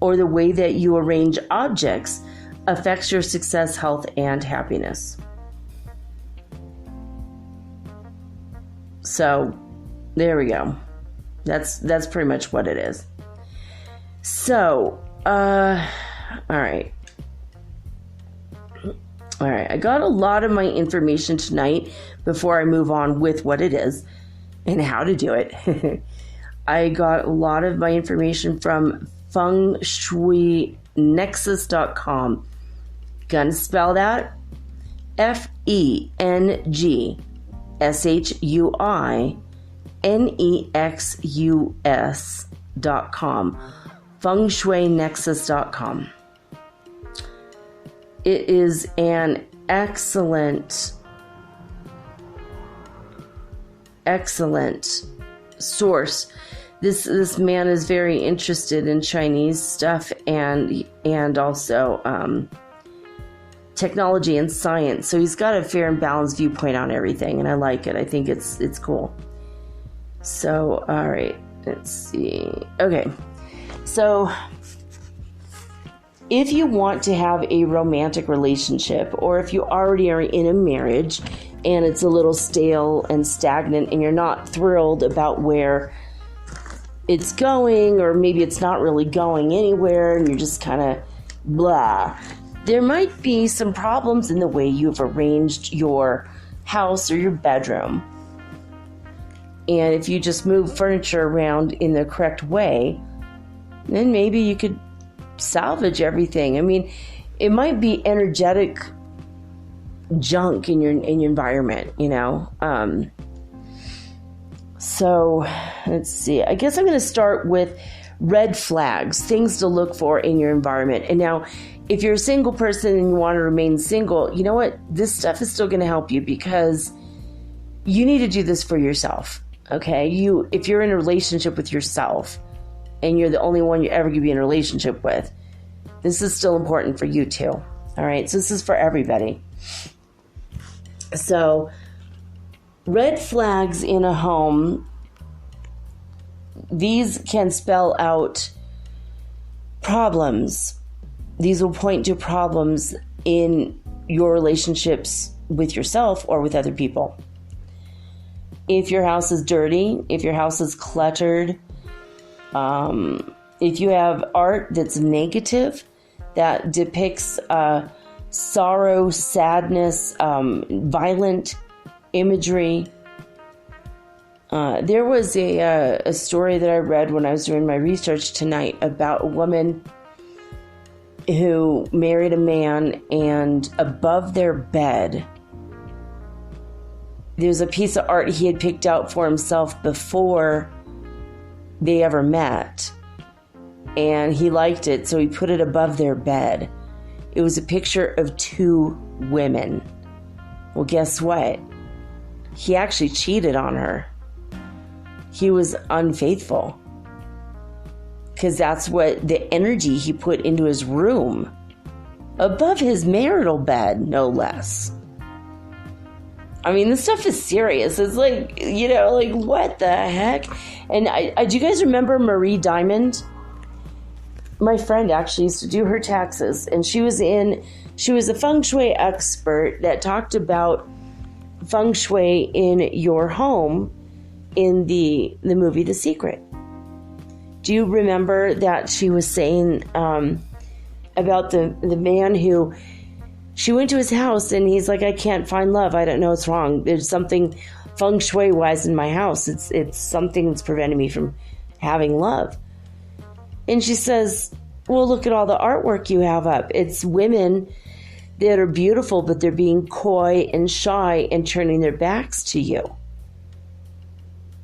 or the way that you arrange objects affects your success, health, and happiness. So, there we go. That's pretty much what it is. So, all right. I got a lot of my information tonight before I move on with what it is and how to do it. I got a lot of my information from fengshuinexus.com. Gonna spell that? FENGSHUINEXUS.com. fengshuinexus.com. It is an excellent source. This man is very interested in Chinese stuff and also technology and science. So he's got a fair and balanced viewpoint on everything, and I like it. I think it's cool. So, all right, let's see. Okay, so if you want to have a romantic relationship, or if you already are in a marriage and it's a little stale and stagnant and you're not thrilled about where it's going, or maybe it's not really going anywhere and you're just kind of blah, there might be some problems in the way you've arranged your house or your bedroom. And if you just move furniture around in the correct way, then maybe you could salvage everything. I mean, it might be energetic junk in your environment, you know. So let's see. I guess I'm going to start with red flags, things to look for in your environment. And now, if you're a single person and you want to remain single, you know what? This stuff is still going to help you, because you need to do this for yourself. Okay? If you're in a relationship with yourself and you're the only one you're ever going to be in a relationship with, this is still important for you too. All right? So this is for everybody. So, red flags in a home, these can spell out problems. These will point to problems in your relationships with yourself or with other people. If your house is dirty, if your house is cluttered, if you have art that's negative, that depicts sorrow, sadness, violent imagery. There was a story that I read when I was doing my research tonight about a woman who married a man, and above their bed there's a piece of art he had picked out for himself before they ever met, and he liked it, so he put it above their bed. It was a picture of two women. Well, guess what? He actually cheated on her. He was unfaithful, because that's what the energy he put into his room, above his marital bed, no less. I mean, this stuff is serious. It's like, you know, like, what the heck? And do you guys remember Marie Diamond? My friend actually used to do her taxes, and she was a feng shui expert that talked about feng shui in your home in the movie The Secret. Do you remember that she was saying about the man who she went to his house and he's like, I can't find love. I don't know what's wrong. There's something Feng Shui wise in my house. It's something that's preventing me from having love. And she says, well, look at all the artwork you have up. It's women that are beautiful, but they're being coy and shy and turning their backs to you.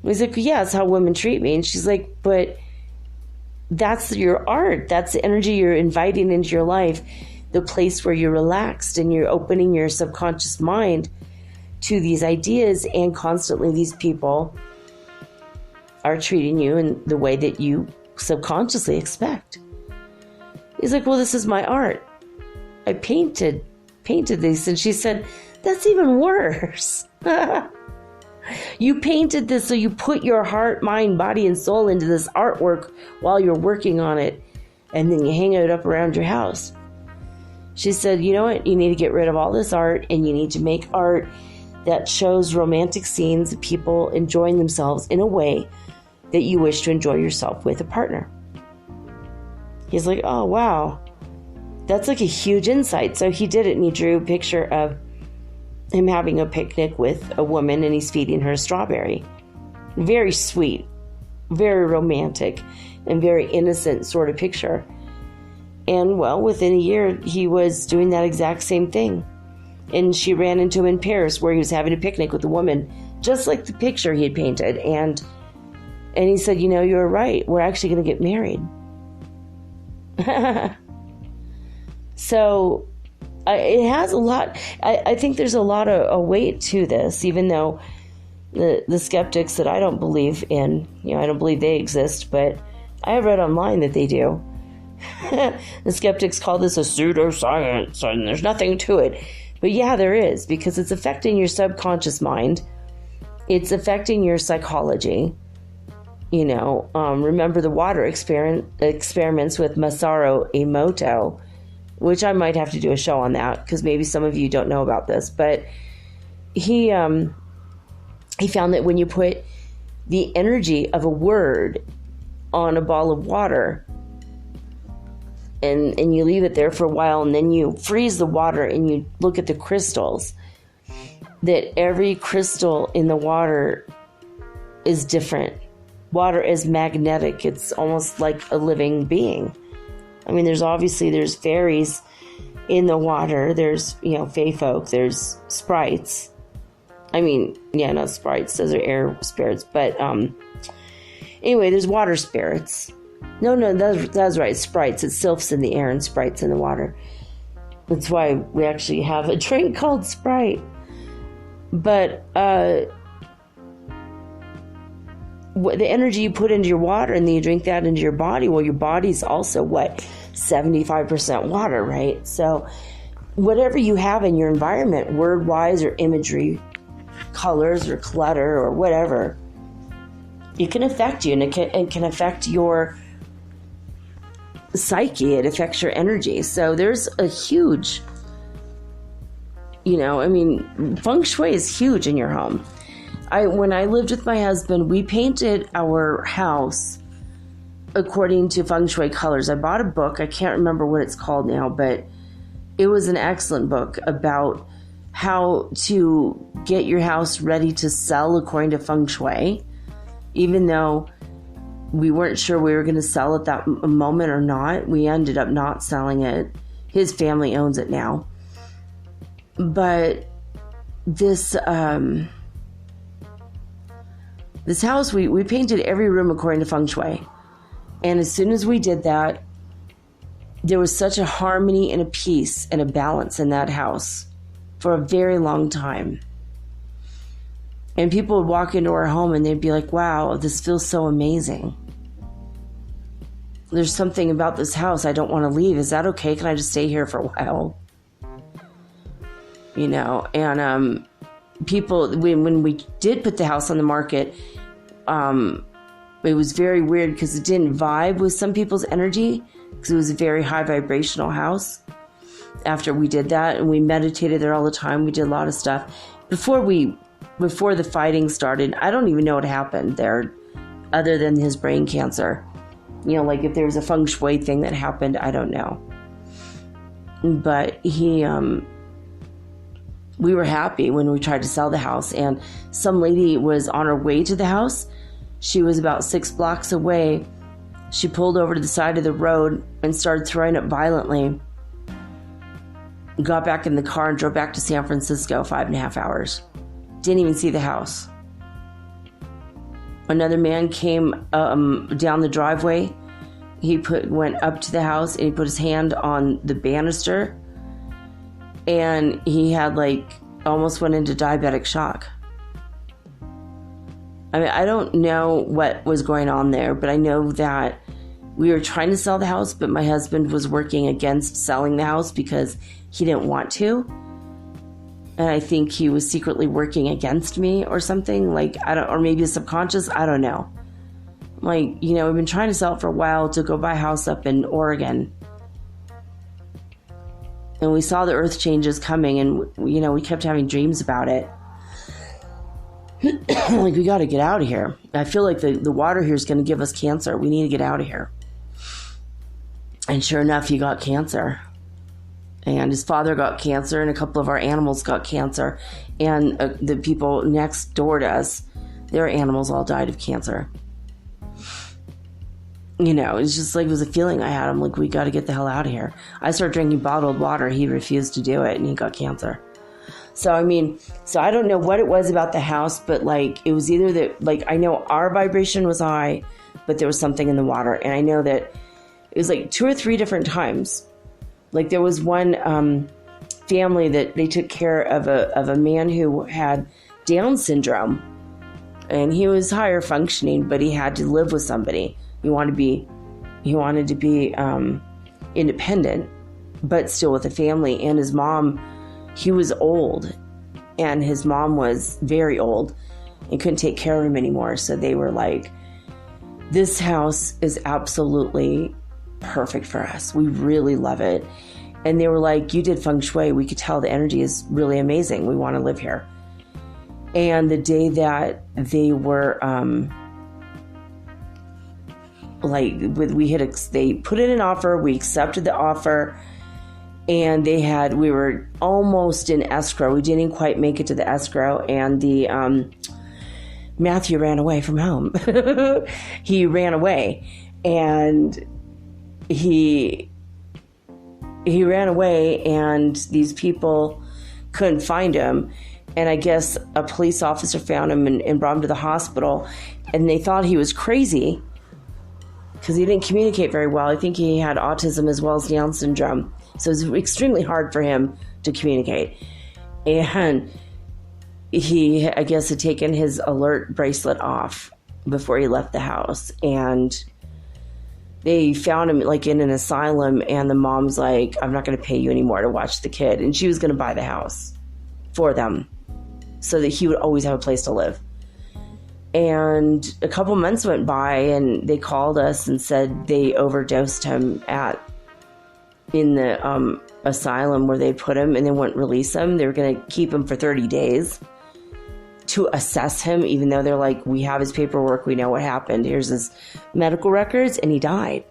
He's like, yeah, that's how women treat me. And she's like, but that's your art. That's the energy you're inviting into your life, the place where you're relaxed and you're opening your subconscious mind to these ideas, and constantly these people are treating you in the way that you subconsciously expect. He's like, well, this is my art. I painted these. And she said, that's even worse. You painted this, so you put your heart, mind, body, and soul into this artwork while you're working on it, and then you hang it up around your house. She said, you know what? You need to get rid of all this art, and you need to make art that shows romantic scenes of people enjoying themselves in a way that you wish to enjoy yourself with a partner. He's like, oh, wow. That's like a huge insight. So he did it, and he drew a picture of him having a picnic with a woman, and he's feeding her a strawberry. Very sweet, very romantic, and very innocent sort of picture. And well, within a year, he was doing that exact same thing. And she ran into him in Paris, where he was having a picnic with a woman, just like the picture he had painted. And he said, you know, you're right. We're actually going to get married. So it has a lot. I think there's a lot of weight to this, even though the skeptics that I don't believe in, you know, I don't believe they exist, but I have read online that they do. The skeptics call this a pseudoscience, and there's nothing to it. But yeah, there is, because it's affecting your subconscious mind. It's affecting your psychology. You know, remember the water experiments with Masaru Emoto, which I might have to do a show on that, because maybe some of you don't know about this. But he found that when you put the energy of a word on a ball of water, and you leave it there for a while, and then you freeze the water and you look at the crystals, that every crystal in the water is different. Water is magnetic. It's almost like a living being. I mean, there's fairies in the water. There's, you know, fae folk. There's sprites. I mean, yeah, not sprites. Those are air spirits. But anyway, there's water spirits. No, that's right. Sprites. It's sylphs in the air and sprites in the water. That's why we actually have a drink called Sprite. But the energy you put into your water, and then you drink that into your body, well, your body's also 75% water, right? So whatever you have in your environment, word-wise or imagery, colors or clutter or whatever, it can affect you, and it can affect your psyche. It affects your energy. So there's a huge, you know, I mean, Feng Shui is huge in your home. When I lived with my husband, we painted our house according to Feng Shui colors. I bought a book. I can't remember what it's called now, but it was an excellent book about how to get your house ready to sell according to Feng Shui, even though we weren't sure we were going to sell at that moment or not. We ended up not selling it. His family owns it now. But this house, we painted every room according to Feng Shui. And as soon as we did that, there was such a harmony and a peace and a balance in that house for a very long time. And people would walk into our home and they'd be like, wow, this feels so amazing. There's something about this house. I don't want to leave. Is that okay? Can I just stay here for a while? You know, and people, when we did put the house on the market, it was very weird because it didn't vibe with some people's energy, because it was a very high vibrational house. After we did that, and we meditated there all the time, we did a lot of stuff. Before the fighting started, I don't even know what happened there other than his brain cancer. You know, like if there was a Feng Shui thing that happened, I don't know. But he we were happy when we tried to sell the house, and some lady was on her way to the house. She was about 6 blocks away. She pulled over to the side of the road and started throwing up violently. Got back in the car and drove back to San Francisco, 5.5 hours. Didn't even see the house. Another man came down the driveway. He went up to the house and he put his hand on the banister, and he had almost went into diabetic shock. I mean, I don't know what was going on there, but I know that we were trying to sell the house, but my husband was working against selling the house because he didn't want to. And I think he was secretly working against me or something, or maybe a subconscious, I don't know. We've been trying to sell it for a while to go buy a house up in Oregon. And we saw the earth changes coming, and, we kept having dreams about it. We got to get out of here. I feel like the water here is going to give us cancer. We need to get out of here. And sure enough, he got cancer. And his father got cancer, and a couple of our animals got cancer. And the people next door to us, their animals all died of cancer. It's just it was a feeling I had. I'm like, we got to get the hell out of here. I started drinking bottled water. He refused to do it, and he got cancer. So, I don't know what it was about the house, but it was either that, I know our vibration was high, but there was something in the water. And I know that it was 2 or 3 different times. There was one family that they took care of a man who had Down syndrome, and he was higher functioning, but he had to live with somebody. He wanted to be independent, but still with a family. And his mom, he was old, and his mom was very old and couldn't take care of him anymore. So they were like, this house is absolutely perfect for us. We really love it. And they were like, you did Feng Shui. We could tell the energy is really amazing. We want to live here. And the day that they were, they put in an offer, we accepted the offer, and we were almost in escrow. We didn't quite make it to the escrow, and Matthew ran away from home. He ran away, and he ran away, and these people couldn't find him. And I guess a police officer found him and brought him to the hospital, and they thought he was crazy because he didn't communicate very well. I think he had autism as well as Down syndrome. So it was extremely hard for him to communicate. And he, I guess, had taken his alert bracelet off before he left the house. And they found him in an asylum, and the mom's like, I'm not going to pay you anymore to watch the kid. And she was going to buy the house for them so that he would always have a place to live. And a couple months went by, and they called us and said they overdosed him in the asylum where they put him, and they wouldn't release him. They were going to keep him for 30 days to assess him, even though they're like, we have his paperwork, we know what happened, here's his medical records, and he died.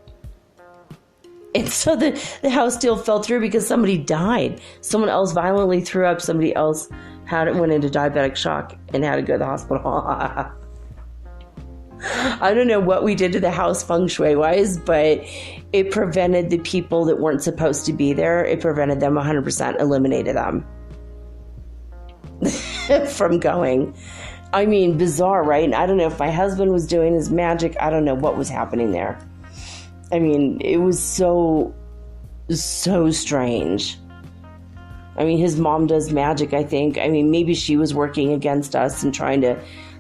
And so the house deal fell through because somebody died. Someone else violently threw up, somebody else went into diabetic shock and had to go to the hospital. I don't know what we did to the house Feng Shui wise, but it prevented the people that weren't supposed to be there. It prevented them 100%, eliminated them from going. I mean, bizarre, right? I don't know if my husband was doing his magic. I don't know what was happening there. I mean, it was so strange. I mean, his mom does magic, I think. I mean, maybe she was working against us and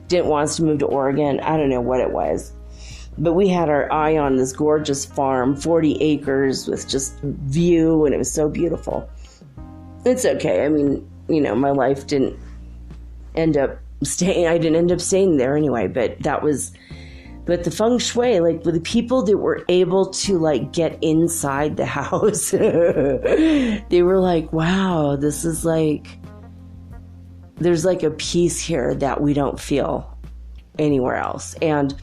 didn't want us to move to Oregon. I don't know what it was. But we had our eye on this gorgeous farm, 40 acres with just view, and it was so beautiful. It's okay. I mean, my life didn't end up staying. I didn't end up staying there anyway, but the Feng Shui, with the people that were able to get inside the house, they were like, wow, this is there's a peace here that we don't feel anywhere else. And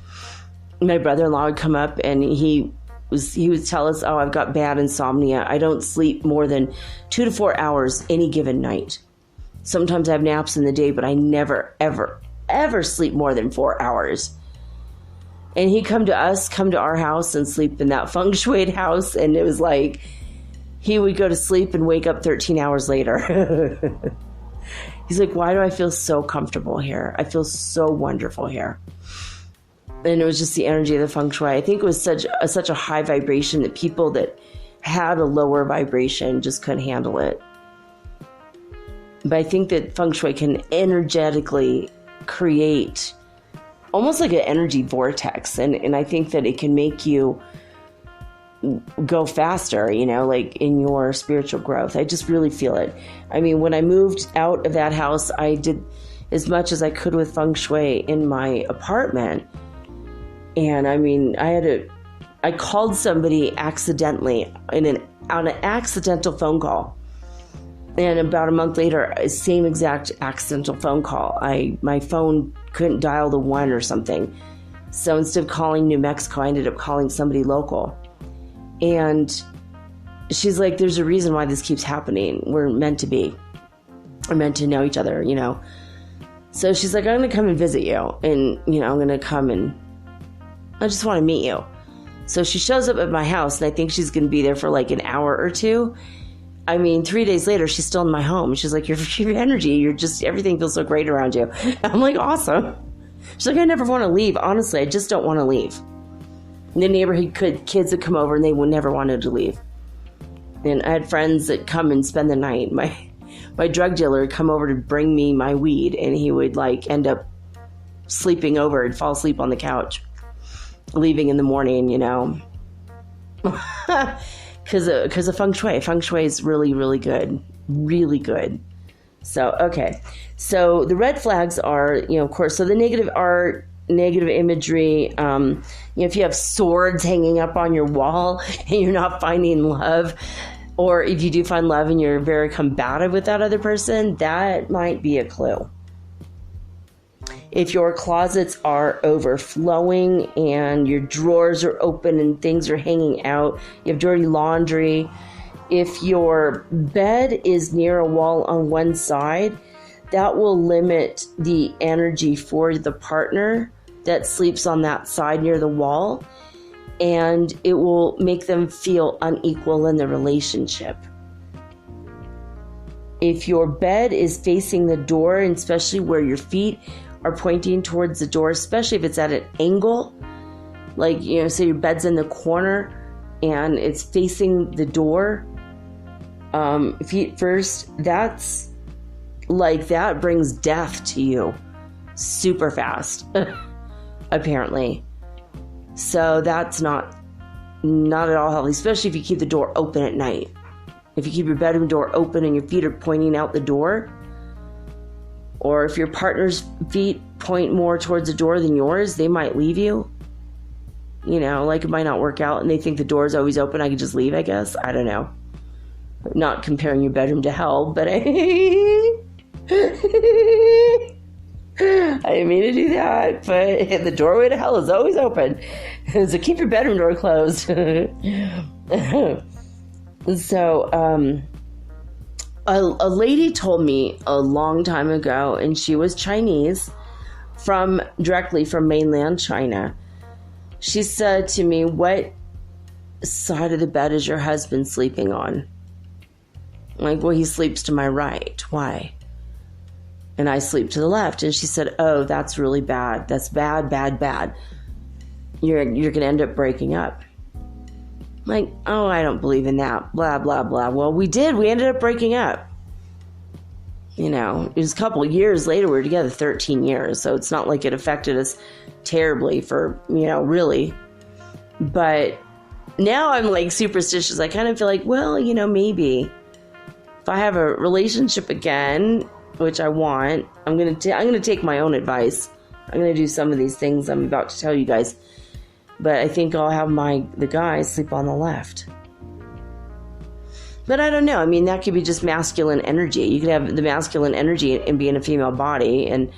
my brother-in-law would come up, and he would tell us, oh, I've got bad insomnia. I don't sleep more than 2 to 4 hours any given night. Sometimes I have naps in the day, but I never, ever, ever sleep more than 4 hours. And he'd come to our house and sleep in that feng shui house. And it was like, he would go to sleep and wake up 13 hours later. He's like, why do I feel so comfortable here? I feel so wonderful here. And it was just the energy of the feng shui. I think it was such a high vibration that people that had a lower vibration just couldn't handle it. But I think that feng shui can energetically create almost like an energy vortex. And I think that it can make you go faster, like in your spiritual growth. I just really feel it. I mean, when I moved out of that house, I did as much as I could with feng shui in my apartment. And I mean, I called somebody accidentally on an accidental phone call. And about a month later, same exact accidental phone call. My phone couldn't dial the 1 or something. So instead of calling New Mexico, I ended up calling somebody local. And she's like, there's a reason why this keeps happening. We're meant to be. We're meant to know each other, So she's like, I'm going to come and visit you. And, I'm going to come and I just want to meet you. So she shows up at my house, and I think she's going to be there for like an hour or two. I mean, 3 days later, she's still in my home. She's like, your energy, everything feels so great around you. I'm like, awesome. She's like, I never want to leave. Honestly, I just don't want to leave. And the neighborhood kids would come over, and they would never wanted to leave. And I had friends that come and spend the night. My drug dealer would come over to bring me my weed, and he would like end up sleeping over and fall asleep on the couch, leaving in the morning, because of feng shui. Feng shui is really, really good. Really good. So, okay. So the red flags are, of course, so the negative art, negative imagery, if you have swords hanging up on your wall and you're not finding love, or if you do find love and you're very combative with that other person, that might be a clue. If your closets are overflowing and your drawers are open and things are hanging out, you have dirty laundry. If your bed is near a wall on one side, that will limit the energy for the partner that sleeps on that side near the wall, and it will make them feel unequal in the relationship. If your bed is facing the door, and especially where your feet are pointing towards the door, especially if it's at an angle, like, say your bed's in the corner and it's facing the door, feet first, that brings death to you super fast, apparently. So that's not at all healthy, especially if you keep the door open at night. If you keep your bedroom door open and your feet are pointing out the door, or if your partner's feet point more towards the door than yours, they might leave you. It might not work out and they think the door is always open. I could just leave, I guess. I don't know. Not comparing your bedroom to hell, but I didn't mean to do that. But the doorway to hell is always open. So keep your bedroom door closed. So, a lady told me a long time ago, and she was Chinese, directly from mainland China. She said to me, what side of the bed is your husband sleeping on? I'm like, well, he sleeps to my right. Why? And I sleep to the left. And she said, oh, that's really bad. That's bad, bad, bad. You're going to end up breaking up. I'm like, oh, I don't believe in that. Blah, blah, blah. Well, we did. We ended up breaking up. It was a couple of years later. We were together 13 years. So it's not like it affected us terribly for, really. But now I'm like superstitious. I kind of feel like, well, maybe if I have a relationship again, which I want, I'm going to take my own advice. I'm going to do some of these things I'm about to tell you guys. But I think I'll have the guy sleep on the left. But I don't know. I mean, that could be just masculine energy. You could have the masculine energy and be in a female body. And,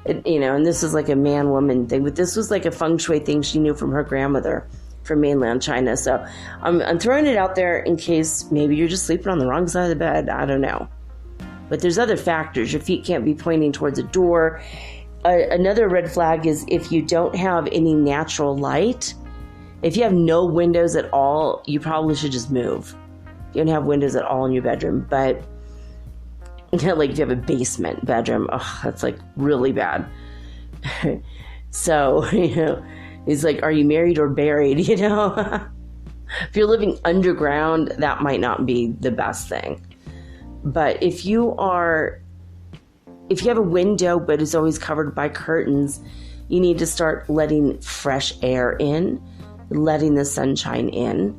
and this is like a man-woman thing. But this was like a feng shui thing she knew from her grandmother from mainland China. So I'm throwing it out there in case maybe you're just sleeping on the wrong side of the bed. I don't know. But there's other factors. Your feet can't be pointing towards a door. Another red flag is if you don't have any natural light. If you have no windows at all, you probably should just move. You don't have windows at all in your bedroom. But like if you have a basement bedroom, that's like really bad. So, it's like, are you married or buried? If you're living underground, that might not be the best thing. But if you have a window but it's always covered by curtains, you need to start letting fresh air in, letting the sunshine in.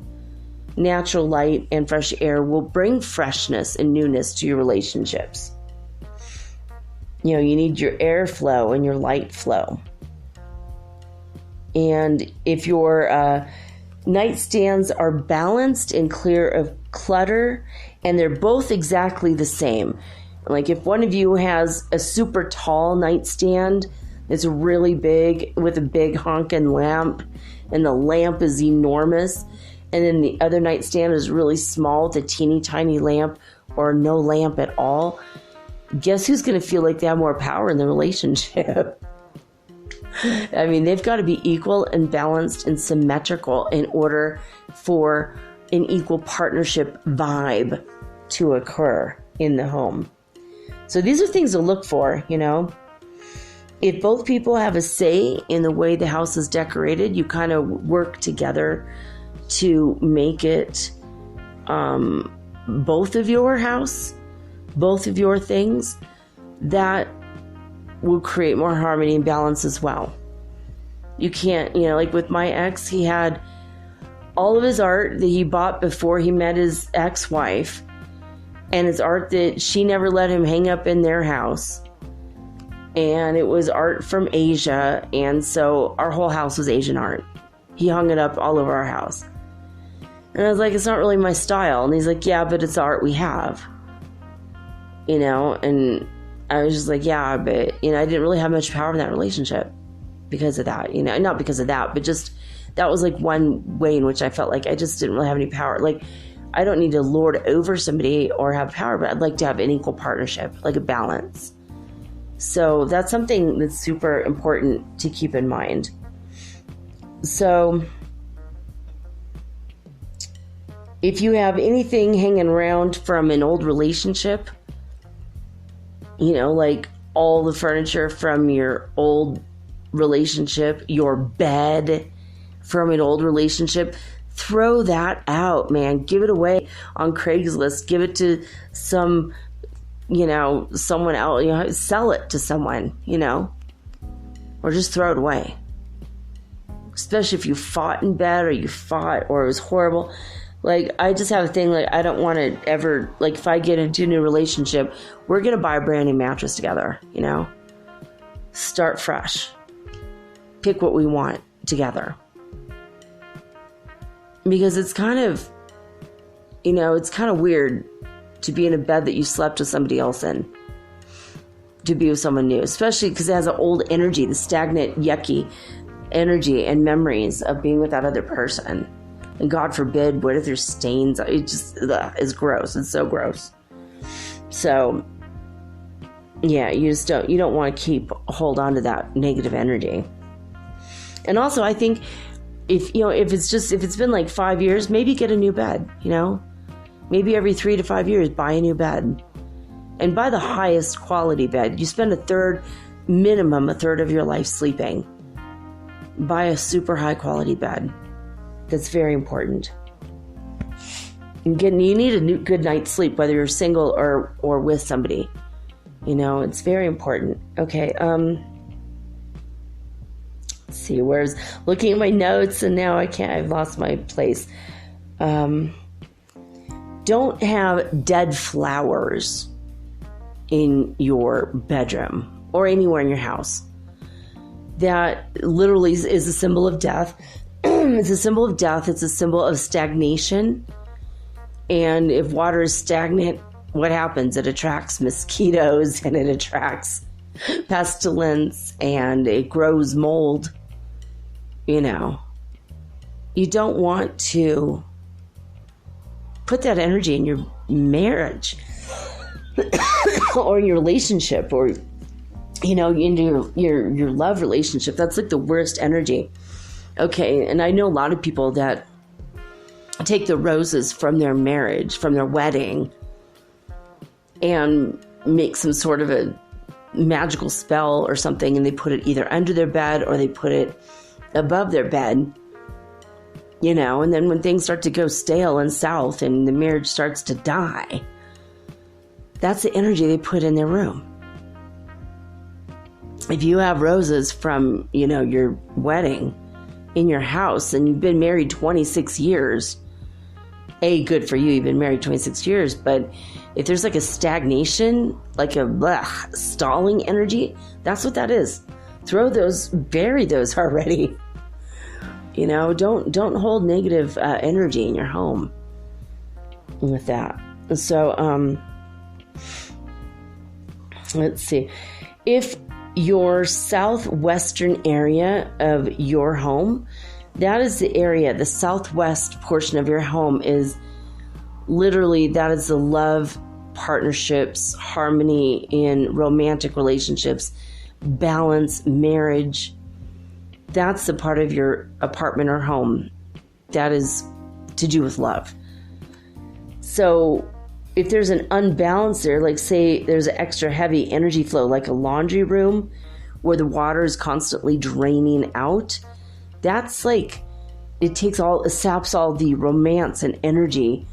Natural light and fresh air will bring freshness and newness to your relationships. You need your airflow and your light flow. And if your nightstands are balanced and clear of clutter, and they're both exactly the same. Like if one of you has a super tall nightstand that's really big with a big honking lamp, and the lamp is enormous, and then the other nightstand is really small with a teeny tiny lamp or no lamp at all, guess who's going to feel like they have more power in the relationship? I mean, they've got to be equal and balanced and symmetrical in order for an equal partnership vibe to occur in the home. So these are things to look for, If both people have a say in the way the house is decorated, you kind of work together to make it both of your house, both of your things. That will create more harmony and balance as well. You can't, like with my ex, he had all of his art that he bought before he met his ex-wife, and it's art that she never let him hang up in their house. And it was art from Asia, and so our whole house was Asian art. He hung it up all over our house. And I was like, it's not really my style. And he's like, yeah, but it's the art we have. And I was just like, yeah, but, I didn't really have much power in that relationship because of that, not because of that, but just that was like one way in which I felt like I just didn't really have any power. Like, I don't need to lord over somebody or have power, but I'd like to have an equal partnership, like a balance. So that's something that's super important to keep in mind. So if you have anything hanging around from an old relationship, like all the furniture from your old relationship, your bed from an old relationship, throw that out, man. Give it away on Craigslist. Give it to some, someone else, sell it to someone, or just throw it away. Especially if you fought in bed or it was horrible. Like, I just have a thing, like, I don't want to ever, like, if I get into a new relationship, we're going to buy a brand new mattress together, Start fresh. Pick what we want together. Because it's kind of, it's kind of weird to be in a bed that you slept with somebody else in. To be with someone new. Especially because it has an old energy, the stagnant, yucky energy and memories of being with that other person. And God forbid, what if there's stains? It just is gross. It's so gross. So, yeah, you don't want to hold on to that negative energy. And also, I think if it's been like 5 years, maybe get a new bed, maybe every 3 to 5 years, buy a new bed and buy the highest quality bed. You spend minimum a third of your life sleeping. Buy a super high quality bed. That's very important. And you need a good night's sleep, whether you're single or with somebody. It's very important. Okay. Let's see. Looking at my notes, and now I've lost my place. Don't have dead flowers in your bedroom or anywhere in your house. That literally is a symbol of death. It's a symbol of death. It's a symbol of stagnation. And if water is stagnant, what happens? It attracts mosquitoes and it attracts pestilence and it grows mold. You don't want to put that energy in your marriage. or in your relationship, or into your love relationship. That's like the worst energy. Okay, and I know a lot of people that take the roses from their marriage, from their wedding, and make some sort of a magical spell or something, and they put it either under their bed or they put it above their bed, and then when things start to go stale and south and the marriage starts to die, that's the energy they put in their room. If you have roses from, your wedding in your house and you've been married 26 years, good for you, you've been married 26 years, but if there's like a stagnation, like a stalling energy, that's what that is. Bury those already. Don't hold negative energy in your home with that. So, let's see. If your southwestern area of your home, that is the area, the southwest portion of your home is literally, that is the love, partnerships, harmony in romantic relationships, balance, marriage. That's the part of your apartment or home that is to do with love. So if there's an unbalance there, like say there's an extra heavy energy flow, like a laundry room where the water is constantly draining out, that's like, it saps all the romance and energy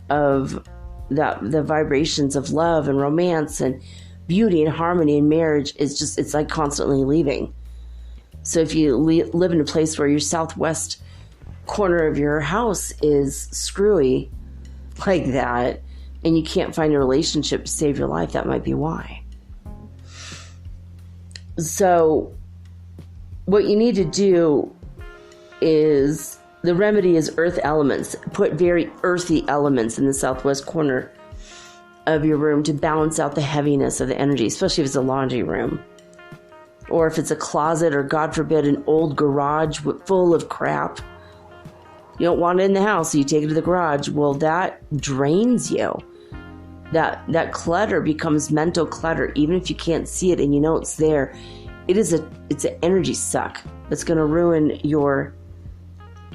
of the vibrations of love and romance and beauty and harmony and marriage. It's like constantly leaving. So if you live in a place where your southwest corner of your house is screwy like that, and you can't find a relationship to save your life, that might be why. So what you need to do is, the remedy is earth elements. Put very earthy elements in the southwest corner of your room to balance out the heaviness of the energy, especially if it's a laundry room. Or if it's a closet, or God forbid, an old garage full of crap. You don't want it in the house, so you take it to the garage. Well, that drains you. That clutter becomes mental clutter, even if you can't see it and it's there. It's an energy suck. It's going to ruin your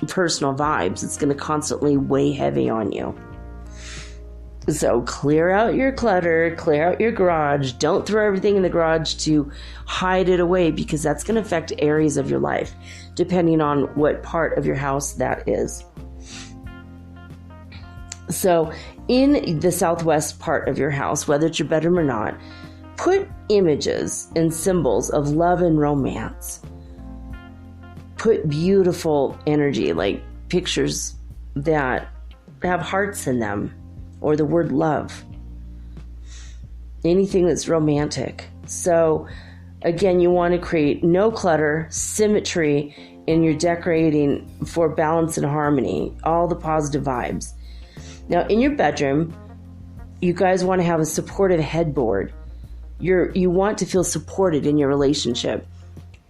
personal vibes. It's going to constantly weigh heavy on you. So clear out your clutter, clear out your garage. Don't throw everything in the garage to hide it away, because that's going to affect areas of your life, depending on what part of your house that is. So in the southwest part of your house, whether it's your bedroom or not, put images and symbols of love and romance. Put beautiful energy, like pictures that have hearts in them, or the word love. Anything that's romantic. So again, you want to create no clutter, symmetry in your decorating for balance and harmony, all the positive vibes. Now, in your bedroom, you guys want to have a supportive headboard. You want to feel supported in your relationship.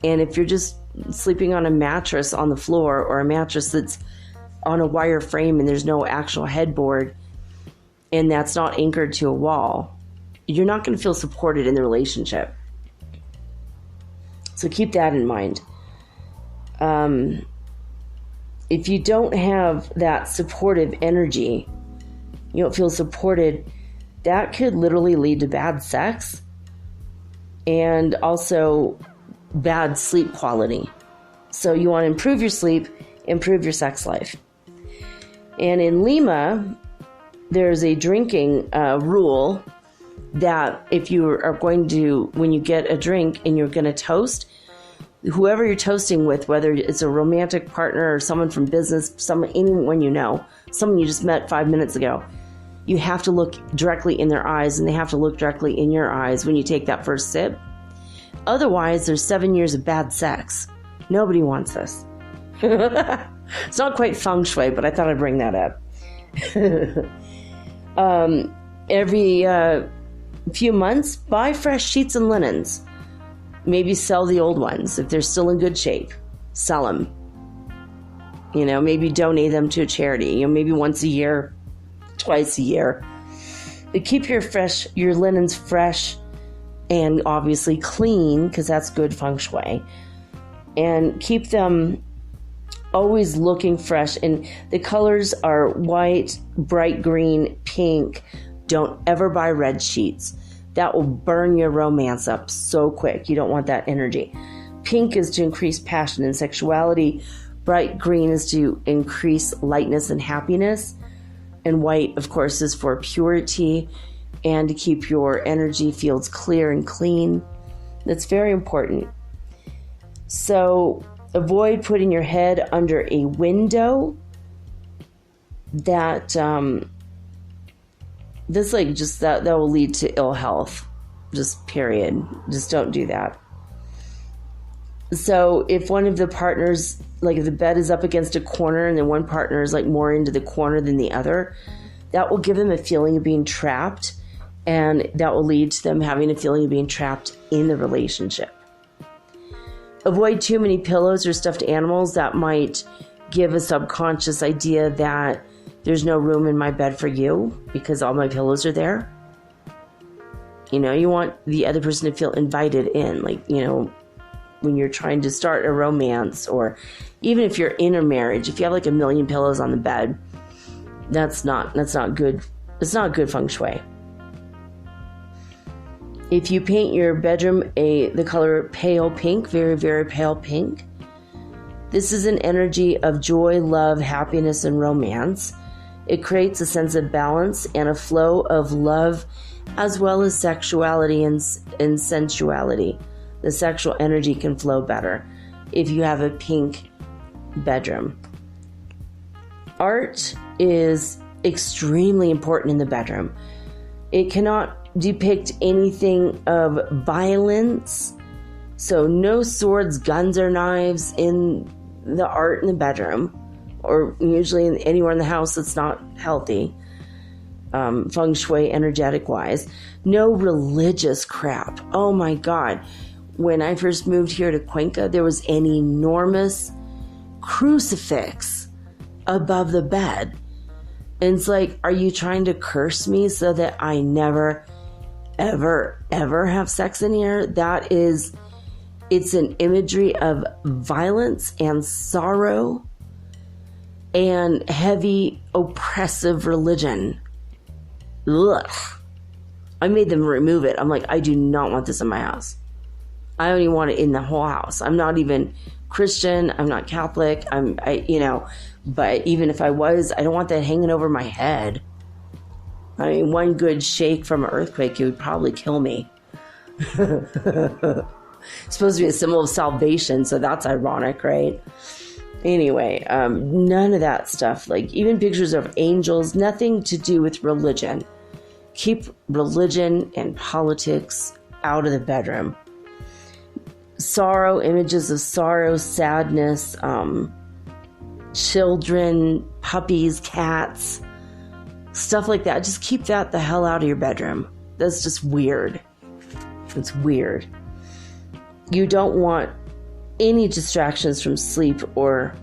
And if you're just sleeping on a mattress on the floor, or a mattress that's on a wire frame and there's no actual headboard, and that's not anchored to a wall, you're not going to feel supported in the relationship. So keep that in mind. If you don't have that supportive energy, you don't feel supported, that could literally lead to bad sex and also bad sleep quality. So you want to improve your sleep, improve your sex life. And in Lima, there's a drinking rule that if you are going to, when you get a drink and you're going to toast, whoever you're toasting with, whether it's a romantic partner or someone from business, anyone someone you just met 5 minutes ago, you have to look directly in their eyes, and they have to look directly in your eyes when you take that first sip. Otherwise, there's 7 years of bad sex. Nobody wants this. It's not quite Feng Shui, but I thought I'd bring that up. Every few months, buy fresh sheets and linens. Maybe sell the old ones if they're still in good shape. Sell them. Maybe donate them to a charity. Maybe once a year, twice a year. But keep your linens fresh and obviously clean, because that's good feng shui. And keep them always looking fresh. And the colors are white, bright green, pink. Don't ever buy red sheets. That will burn your romance up so quick. You don't want that energy. Pink is to increase passion and sexuality. Bright green is to increase lightness and happiness. And white, of course, is for purity and to keep your energy fields clear and clean. That's very important. So avoid putting your head under a window. That that will lead to ill health. Just period. Just don't do that. So if one of the partners, like if the bed is up against a corner and then one partner is like more into the corner than the other, that will give them a feeling of being trapped, and that will lead to them having a feeling of being trapped in the relationship. Avoid too many pillows or stuffed animals. That might give a subconscious idea that there's no room in my bed for you because all my pillows are there. You know, you want the other person to feel invited in, like, you know, when you're trying to start a romance, or even if you're in a marriage, if you have like a million pillows on the bed, that's not good. It's not good feng shui. If you paint your bedroom the color pale pink, very, very pale pink, this is an energy of joy, love, happiness, and romance. It creates a sense of balance and a flow of love, as well as sexuality and sensuality. The sexual energy can flow better if you have a pink bedroom. Art is extremely important in the bedroom. It cannot depict anything of violence. So no swords, guns, or knives in the art in the bedroom, or usually anywhere in the house that's not healthy, feng shui energetic wise. No religious crap. Oh my God. When I first moved here to Cuenca, there was an enormous crucifix above the bed. And it's like, are you trying to curse me so that I never, ever, ever have sex in here? It's an imagery of violence and sorrow and heavy, oppressive religion. Ugh. I made them remove it. I'm like, I do not want this in my house. I don't even want it in the whole house. I'm not even Christian. I'm not Catholic. But even if I was, I don't want that hanging over my head. I mean, one good shake from an earthquake, it would probably kill me. It's supposed to be a symbol of salvation, so that's ironic, right? Anyway, none of that stuff. Like even pictures of angels, nothing to do with religion. Keep religion and politics out of the bedroom. Sorrow, images of sorrow, sadness, children, puppies, cats, stuff like that. Just keep that the hell out of your bedroom. That's just weird. It's weird. You don't want any distractions from sleep or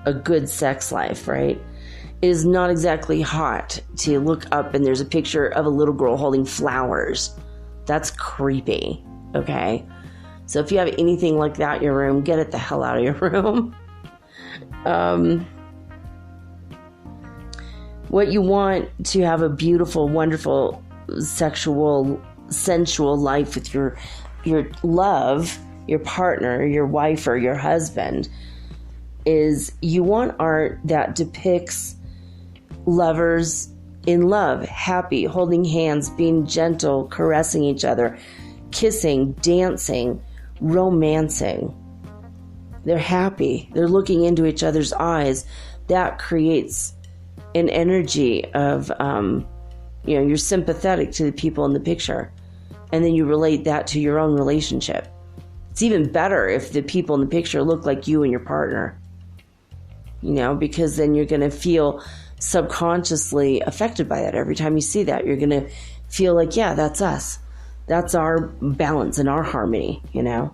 a good sex life, right? It is not exactly hot to look up and there's a picture of a little girl holding flowers. That's creepy, okay? So if you have anything like that in your room, get it the hell out of your room. What you want to have a beautiful, wonderful, sexual, sensual life with your love, your partner, your wife, or your husband, is you want art that depicts lovers in love, happy, holding hands, being gentle, caressing each other, kissing, dancing, romancing. They're happy. They're looking into each other's eyes. That creates an energy of, you're sympathetic to the people in the picture. And then you relate that to your own relationship. It's even better if the people in the picture look like you and your partner. Because then you're going to feel subconsciously affected by that. Every time you see that, you're going to feel like, yeah, that's us. That's our balance and our harmony, and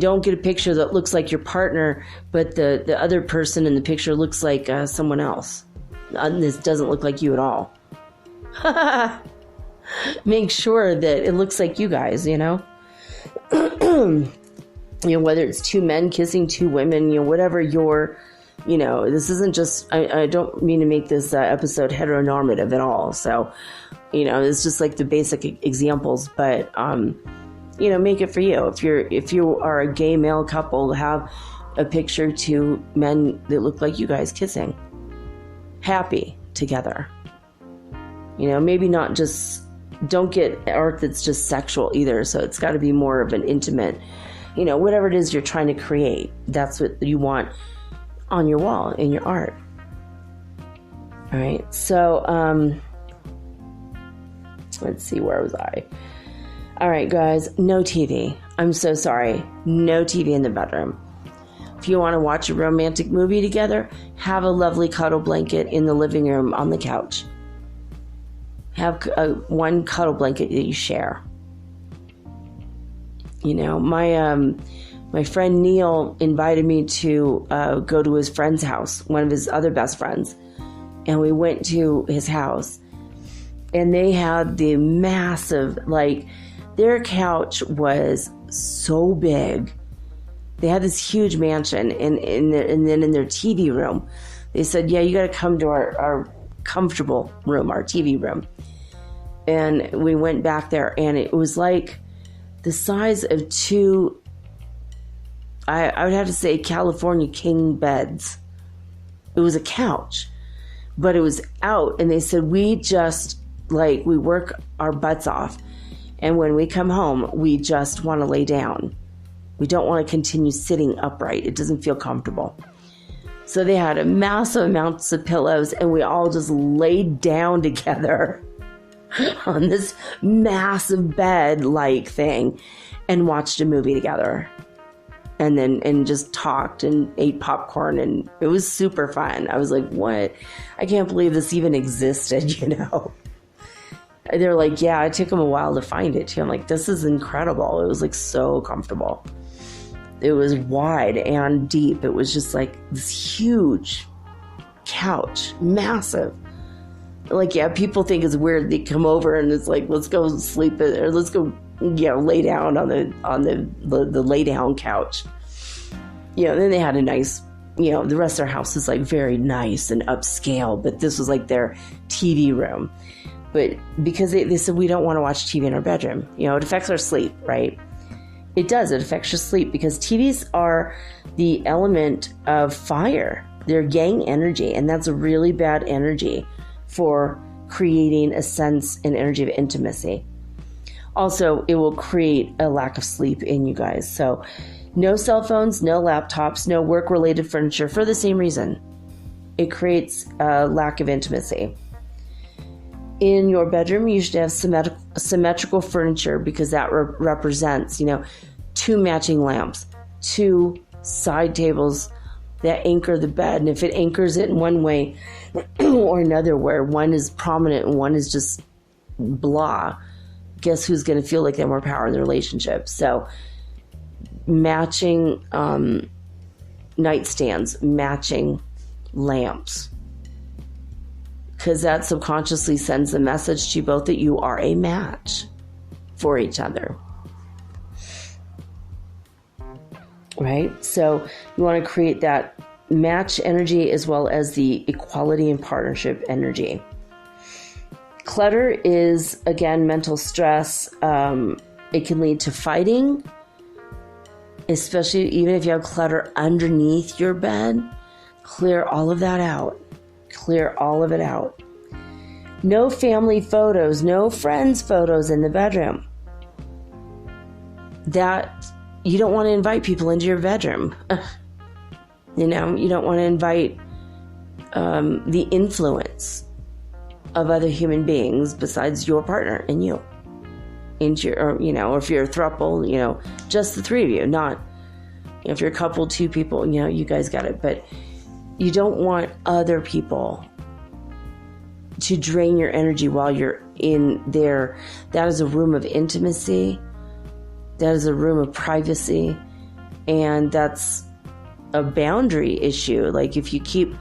don't get a picture that looks like your partner, but the other person in the picture looks like someone else. This doesn't look like you at all. Make sure that it looks like you guys, you know? Whether it's two men kissing two women, whatever your, this isn't just, I don't mean to make this episode heteronormative at all. So, it's just like the basic examples, but, make it for you. If you are a gay male couple, have a picture of two men that look like you guys kissing, happy together. Maybe not just, don't get art that's just sexual either. So it's got to be more of an intimate, whatever it is you're trying to create. That's what you want on your wall in your art. All right. So, let's see, where was I? All right, guys, no TV. I'm so sorry. No TV in the bedroom. If you want to watch a romantic movie together, have a lovely cuddle blanket in the living room on the couch. Have one cuddle blanket that you share. My friend Neil invited me to go to his friend's house, one of his other best friends. And we went to his house. And they had the massive, their couch was so big. They had this huge mansion. And then in their TV room, they said, yeah, you got to come to our comfortable room, our TV room. And we went back there, and it was like the size of two, I would have to say, California king beds. It was a couch, but it was out. And they said, we just, we work our butts off. And when we come home, we just want to lay down. We don't want to continue sitting upright. It doesn't feel comfortable. So they had a massive amounts of pillows, and we all just laid down together on this massive bed-like thing and watched a movie together. And just talked and ate popcorn, and it was super fun. I was like, what? I can't believe this even existed, They're like, yeah, it took them a while to find it too. I'm like, this is incredible. It was so comfortable. It was wide and deep. It was just this huge couch, massive. People think it's weird. They come over and it's let's go sleep or let's go, lay down on the lay down couch. Then they had a nice, the rest of their house is very nice and upscale, but this was their TV room. But because they said we don't want to watch TV in our bedroom, it affects our sleep, right? It does. It affects your sleep because TVs are the element of fire. They're yang energy, and that's a really bad energy for creating a sense and energy of intimacy. Also, it will create a lack of sleep in you guys. So no cell phones, no laptops, no work-related furniture for the same reason. It creates a lack of intimacy. In your bedroom, you should have symmetrical furniture because that represents, two matching lamps, two side tables that anchor the bed. And if it anchors it in one way or another, where one is prominent and one is just blah, guess who's going to feel like they have more power in the relationship? So matching nightstands, matching lamps, because that subconsciously sends a message to you both that you are a match for each other. Right? So you want to create that match energy as well as the equality and partnership energy. Clutter is, again, mental stress. It can lead to fighting, especially even if you have clutter underneath your bed. Clear all of that out. Clear all of it out. No family photos, no friends photos in the bedroom. That you don't want to invite people into your bedroom. You don't want to invite the influence of other human beings besides your partner and you into your, or if you're a throuple, just the three of you, not, if you're a couple, two people, you guys got it. But you don't want other people to drain your energy while you're in there. That is a room of intimacy. That is a room of privacy. And that's a boundary issue. If you keep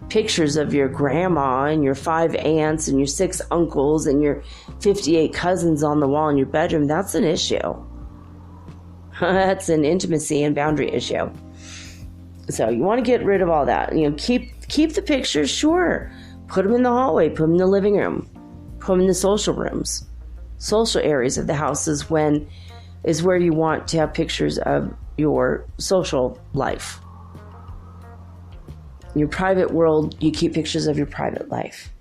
pictures of your grandma and your 5 aunts and your 6 uncles and your 58 cousins on the wall in your bedroom, that's an issue. That's an intimacy and boundary issue. So you want to get rid of all that. Keep the pictures, sure. Put them in the hallway, put them in the living room, put them in the social rooms. Social areas of the house is where you want to have pictures of your social life. Your private world, you keep pictures of your private life.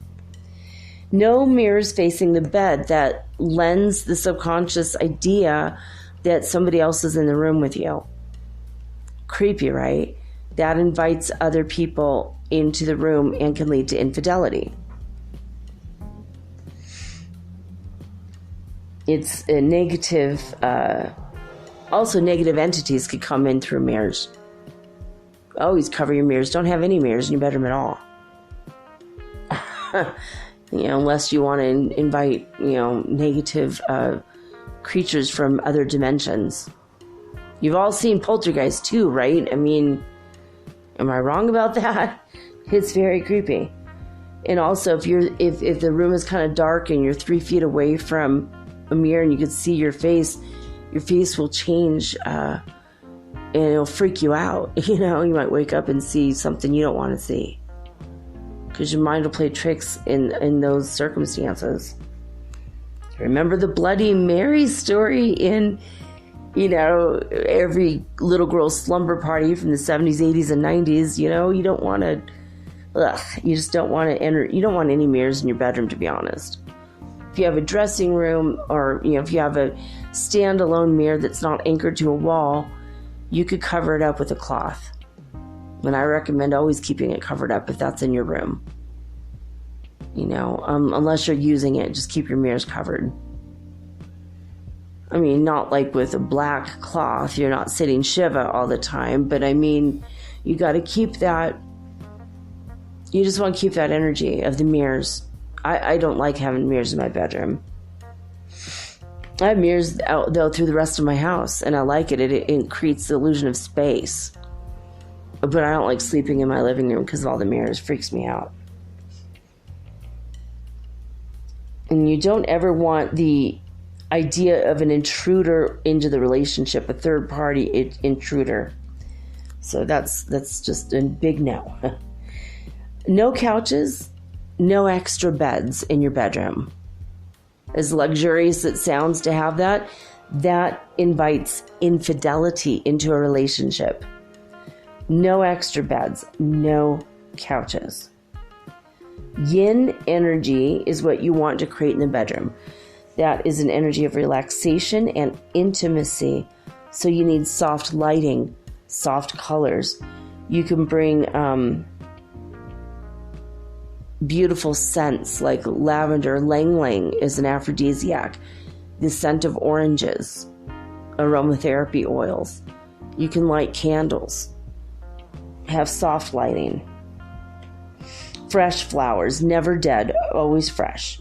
No mirrors facing the bed. That lends the subconscious idea that somebody else is in the room with you. Creepy, right? That invites other people into the room and can lead to infidelity. It's a negative, also negative entities could come in through mirrors. Always cover your mirrors. Don't have any mirrors in your bedroom at all. Unless you want to invite, negative creatures from other dimensions. You've all seen Poltergeist too, right? I mean, am I wrong about that? It's very creepy. And also, if the room is kind of dark and you're 3 feet away from a mirror and you can see your face will change, and it'll freak you out. You might wake up and see something you don't want to see, because your mind will play tricks in those circumstances. Remember the Bloody Mary story in, every little girl's slumber party from the 70s, 80s, and 90s. You don't want to, you just don't want to enter, you don't want any mirrors in your bedroom, to be honest. If you have a dressing room, or, if you have a standalone mirror that's not anchored to a wall, you could cover it up with a cloth. And I recommend always keeping it covered up if that's in your room. Unless you're using it, just keep your mirrors covered. I mean, not like with a black cloth, you're not sitting Shiva all the time, but I mean, you got to keep that, you just want to keep that energy of the mirrors. I don't like having mirrors in my bedroom. I have mirrors out, though, through the rest of my house, and I like it. It creates the illusion of space. But I don't like sleeping in my living room because of all the mirrors. It freaks me out. And you don't ever want the idea of an intruder into the relationship, a third-party intruder. So that's just a big no. No couches, no extra beds in your bedroom. As luxurious as it sounds to have that invites infidelity into a relationship. No extra beds, no couches. Yin energy is what you want to create in the bedroom. That is an energy of relaxation and intimacy. So you need soft lighting, soft colors. You can bring beautiful scents like lavender. Lang Lang is an aphrodisiac. The scent of oranges, aromatherapy oils. You can light candles. Have soft lighting. Fresh flowers, never dead, always fresh.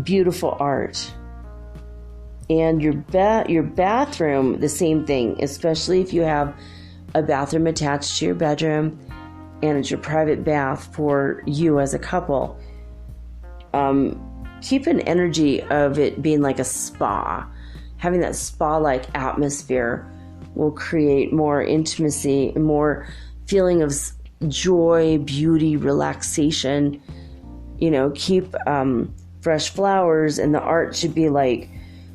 Beautiful art. And your bathroom, the same thing, especially if you have a bathroom attached to your bedroom and it's your private bath for you as a couple. Keep an energy of it being like a spa. Having that spa-like atmosphere will create more intimacy, more feeling of joy, beauty, relaxation. Keep fresh flowers, and the art should be like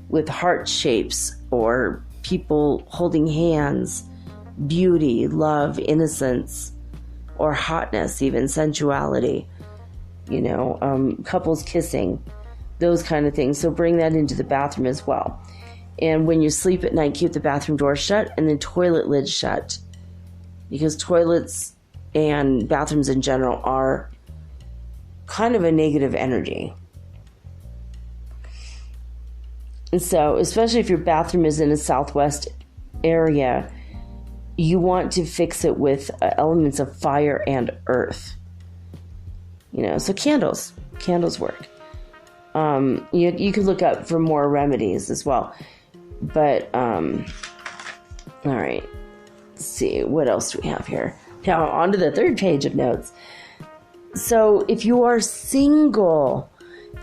with heart shapes or people holding hands, beauty, love, innocence, or hotness, even sensuality. Couples kissing, those kind of things. So bring that into the bathroom as well. And when you sleep at night, keep the bathroom door shut and the toilet lid shut, because toilets and bathrooms in general are kind of a negative energy. And so, especially if your bathroom is in a southwest area, you want to fix it with elements of fire and earth. So candles work. You could look up for more remedies as well. But, all right. Let's see, what else do we have here? Now, on to the third page of notes. So, if you are single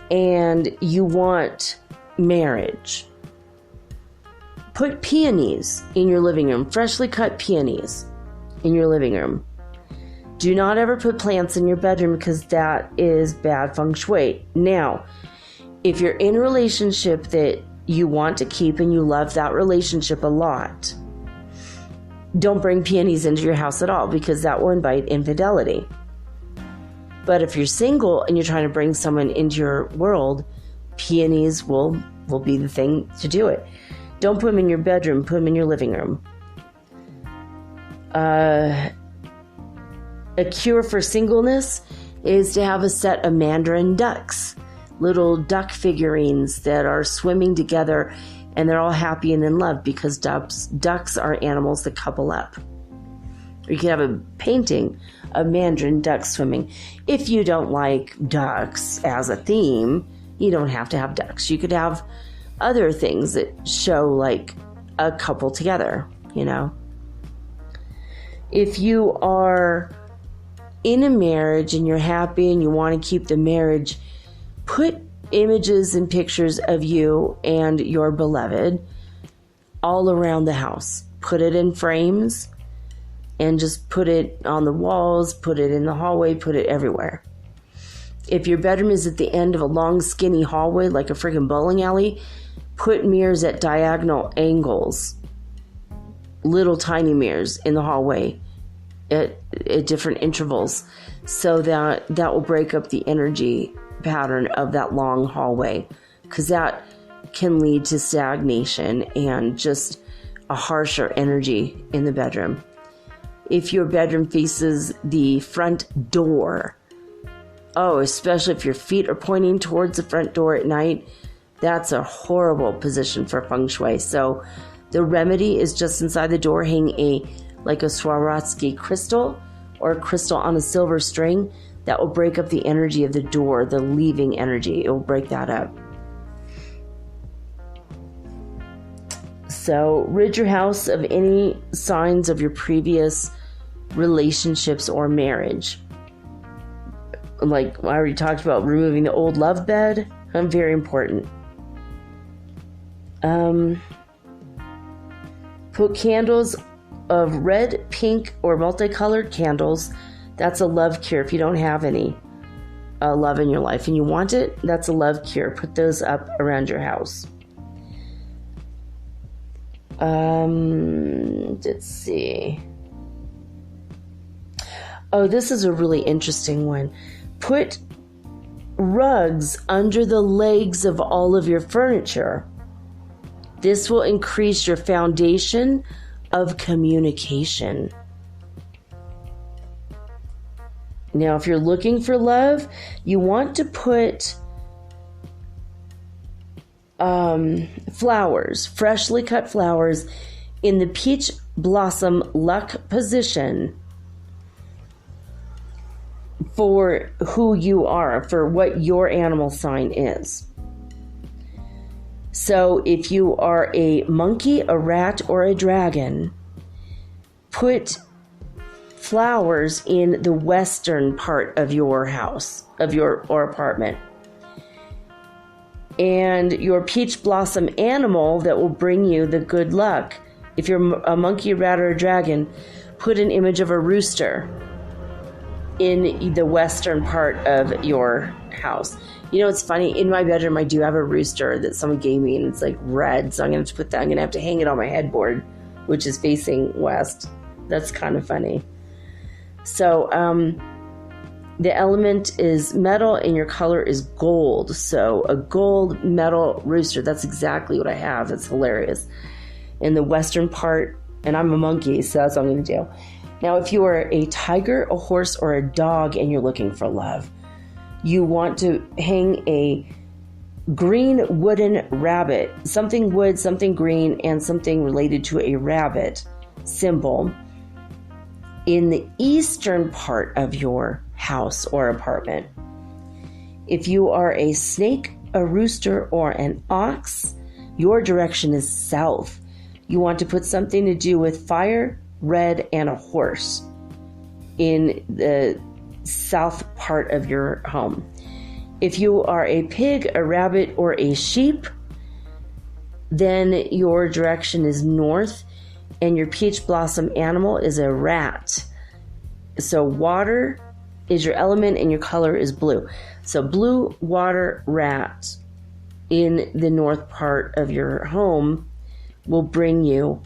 and you want marriage, put peonies in your living room, freshly cut peonies in your living room. Do not ever put plants in your bedroom because that is bad feng shui. Now, if you're in a relationship that you want to keep and you love that relationship a lot, don't bring peonies into your house at all because that will invite infidelity. But if you're single and you're trying to bring someone into your world, peonies will be the thing to do it. Don't put them in your bedroom, put them in your living room. A cure for singleness is to have a set of mandarin ducks, little duck figurines that are swimming together and they're all happy and in love because ducks are animals that couple up. Or you can have a painting of mandarin ducks swimming. If you don't like ducks as a theme, you don't have to have ducks. You could have other things that show like a couple together, you know. If you are in a marriage and you're happy and you want to keep the marriage, put images and pictures of you and your beloved all around the house. Put it in frames and just put it on the walls, put it in the hallway, put it everywhere. If your bedroom is at the end of a long, skinny hallway like a freaking bowling alley, put mirrors at diagonal angles, little tiny mirrors in the hallway at different intervals, so that will break up the energy pattern of that long hallway, because that can lead to stagnation and just a harsher energy in the bedroom. If your bedroom faces the front door, especially if your feet are pointing towards the front door at night, that's a horrible position for feng shui. So the remedy is just inside the door, hang a Swarovski crystal or a crystal on a silver string. That will break up the energy of the door, the leaving energy. It will break that up. So rid your house of any signs of your previous relationships or marriage. Like I already talked about, removing the old love bed. Very important. Put candles of red, pink, or multicolored candles. That's a love cure. If you don't have any love in your life and you want it, that's a love cure. Put those up around your house. Let's see. This is a really interesting one. Put rugs under the legs of all of your furniture. This will increase your foundation of communication. Now, if you're looking for love, you want to put flowers, freshly cut flowers, in the peach blossom luck position for who you are, for what your animal sign is. So if you are a monkey, a rat, or a dragon, put flowers in the western part of your house, or apartment. And your peach blossom animal that will bring you the good luck, if you're a monkey, a rat, or a dragon, put an image of a rooster in the western part of your house. You know, it's funny, in my bedroom I do have a rooster that someone gave me, and it's like red, so I'm going to put that, I'm going to have to hang it on my headboard, which is facing west. That's kind of funny. So the element is metal and your color is gold. So a gold metal rooster, that's exactly what I have. That's hilarious. In the western part, and I'm a monkey, so that's what I'm going to do. Now, if you are a tiger, a horse, or a dog and you're looking for love, you want to hang a green wooden rabbit, something wood, something green, and something related to a rabbit symbol in the eastern part of your house or apartment. If you are a snake, a rooster, or an ox, your direction is south. You want to put something to do with fire, red, and a horse. in the south part of your home. If you are a pig, a rabbit, or a sheep, then your direction is north, and your peach blossom animal is a rat. So water is your element and your color is blue. So blue, water, rat in the north part of your home will bring you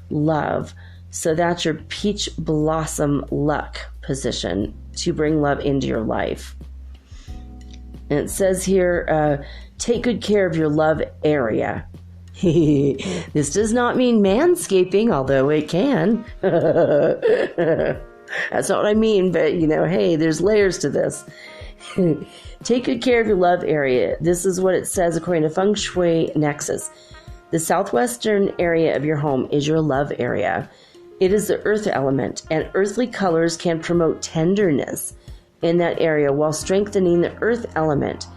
love. So that's your peach blossom luck position to bring love into your life. And it says here, take good care of your love area. This does not mean manscaping, although it can. That's not what I mean, but hey, there's layers to this. Take good care of your love area. This is what it says according to Feng Shui Nexus. The southwestern area of your home is your love area. It is the earth element, and earthly colors can promote tenderness in that area while strengthening the earth element,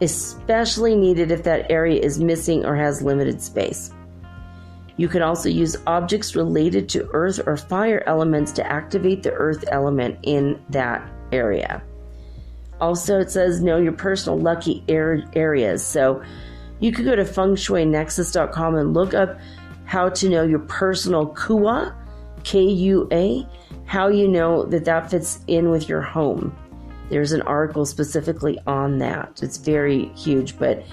especially needed if that area is missing or has limited space. You can also use objects related to earth or fire elements to activate the earth element in that area. Also, it says know your personal lucky areas. So you could go to fengshuinexus.com and look up how to know your personal Kua, K-U-A, how you know that fits in with your home. There's an article specifically on that. It's very huge, but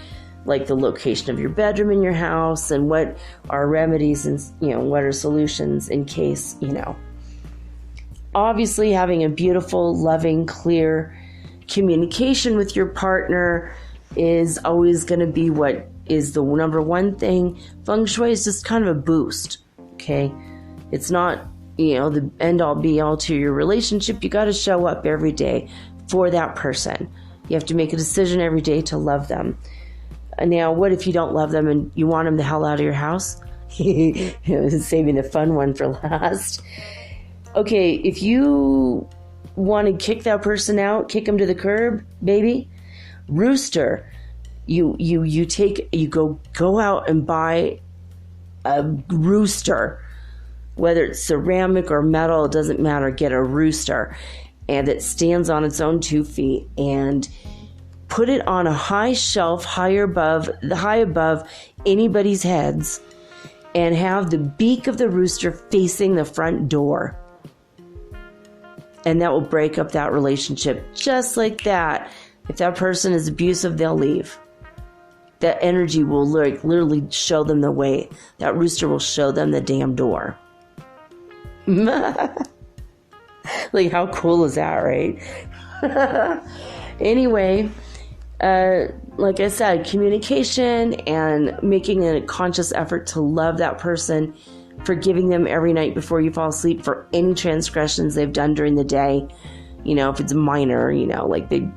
like the location of your bedroom in your house and what are remedies and what are solutions in case, Obviously, having a beautiful, loving, clear communication with your partner is always going to be what is the number one thing. Feng Shui is just kind of a boost, okay? It's not, the end-all be-all to your relationship. You got to show up every day for that person. You have to make a decision every day to love them. Now, what if you don't love them and you want them the hell out of your house? Saving the fun one for last. Okay, if you want to kick that person out, kick them to the curb, baby, rooster. You go out and buy a rooster, whether it's ceramic or metal, it doesn't matter. Get a rooster, and it stands on its own 2 feet, and put it on a high shelf, high above anybody's heads, and have the beak of the rooster facing the front door. And that will break up that relationship just like that. If that person is abusive, they'll leave. That energy will literally show them the way. That rooster will show them the damn door. Like, how cool is that, right? Anyway, like I said, communication and making a conscious effort to love that person, forgiving them every night before you fall asleep for any transgressions they've done during the day. If it's minor, like they,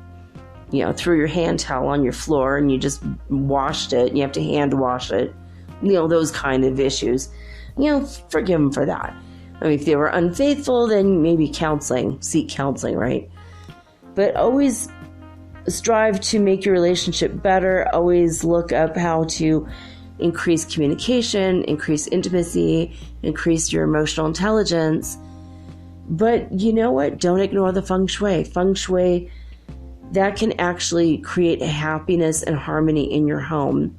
threw your hand towel on your floor and you just washed it and you have to hand wash it. Those kind of issues. Forgive them for that. I mean, if they were unfaithful, then maybe seek counseling, right? But always strive to make your relationship better. Always look up how to increase communication, increase intimacy, increase your emotional intelligence. But you know what? Don't ignore the feng shui. Feng shui, that can actually create happiness and harmony in your home.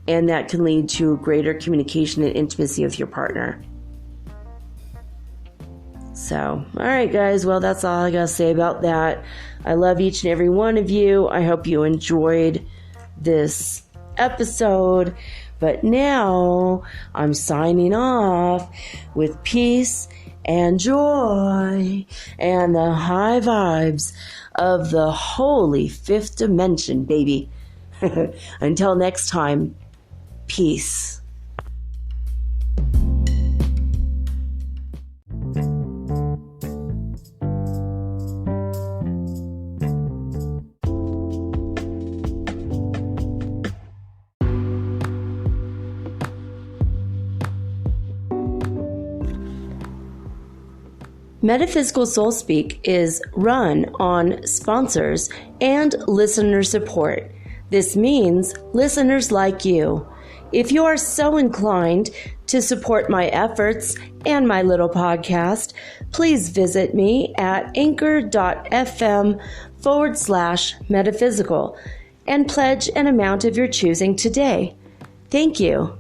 And that can lead to greater communication and intimacy with your partner. So, all right, guys. Well, that's all I got to say about that. I love each and every one of you. I hope you enjoyed this episode. But now I'm signing off with peace and joy and the high vibes of the holy fifth dimension, baby. Until next time, peace. Metaphysical Soul Speak is run on sponsors and listener support. This means listeners like you. If you are so inclined to support my efforts and my little podcast, please visit me at anchor.fm/metaphysical and pledge an amount of your choosing today. Thank you.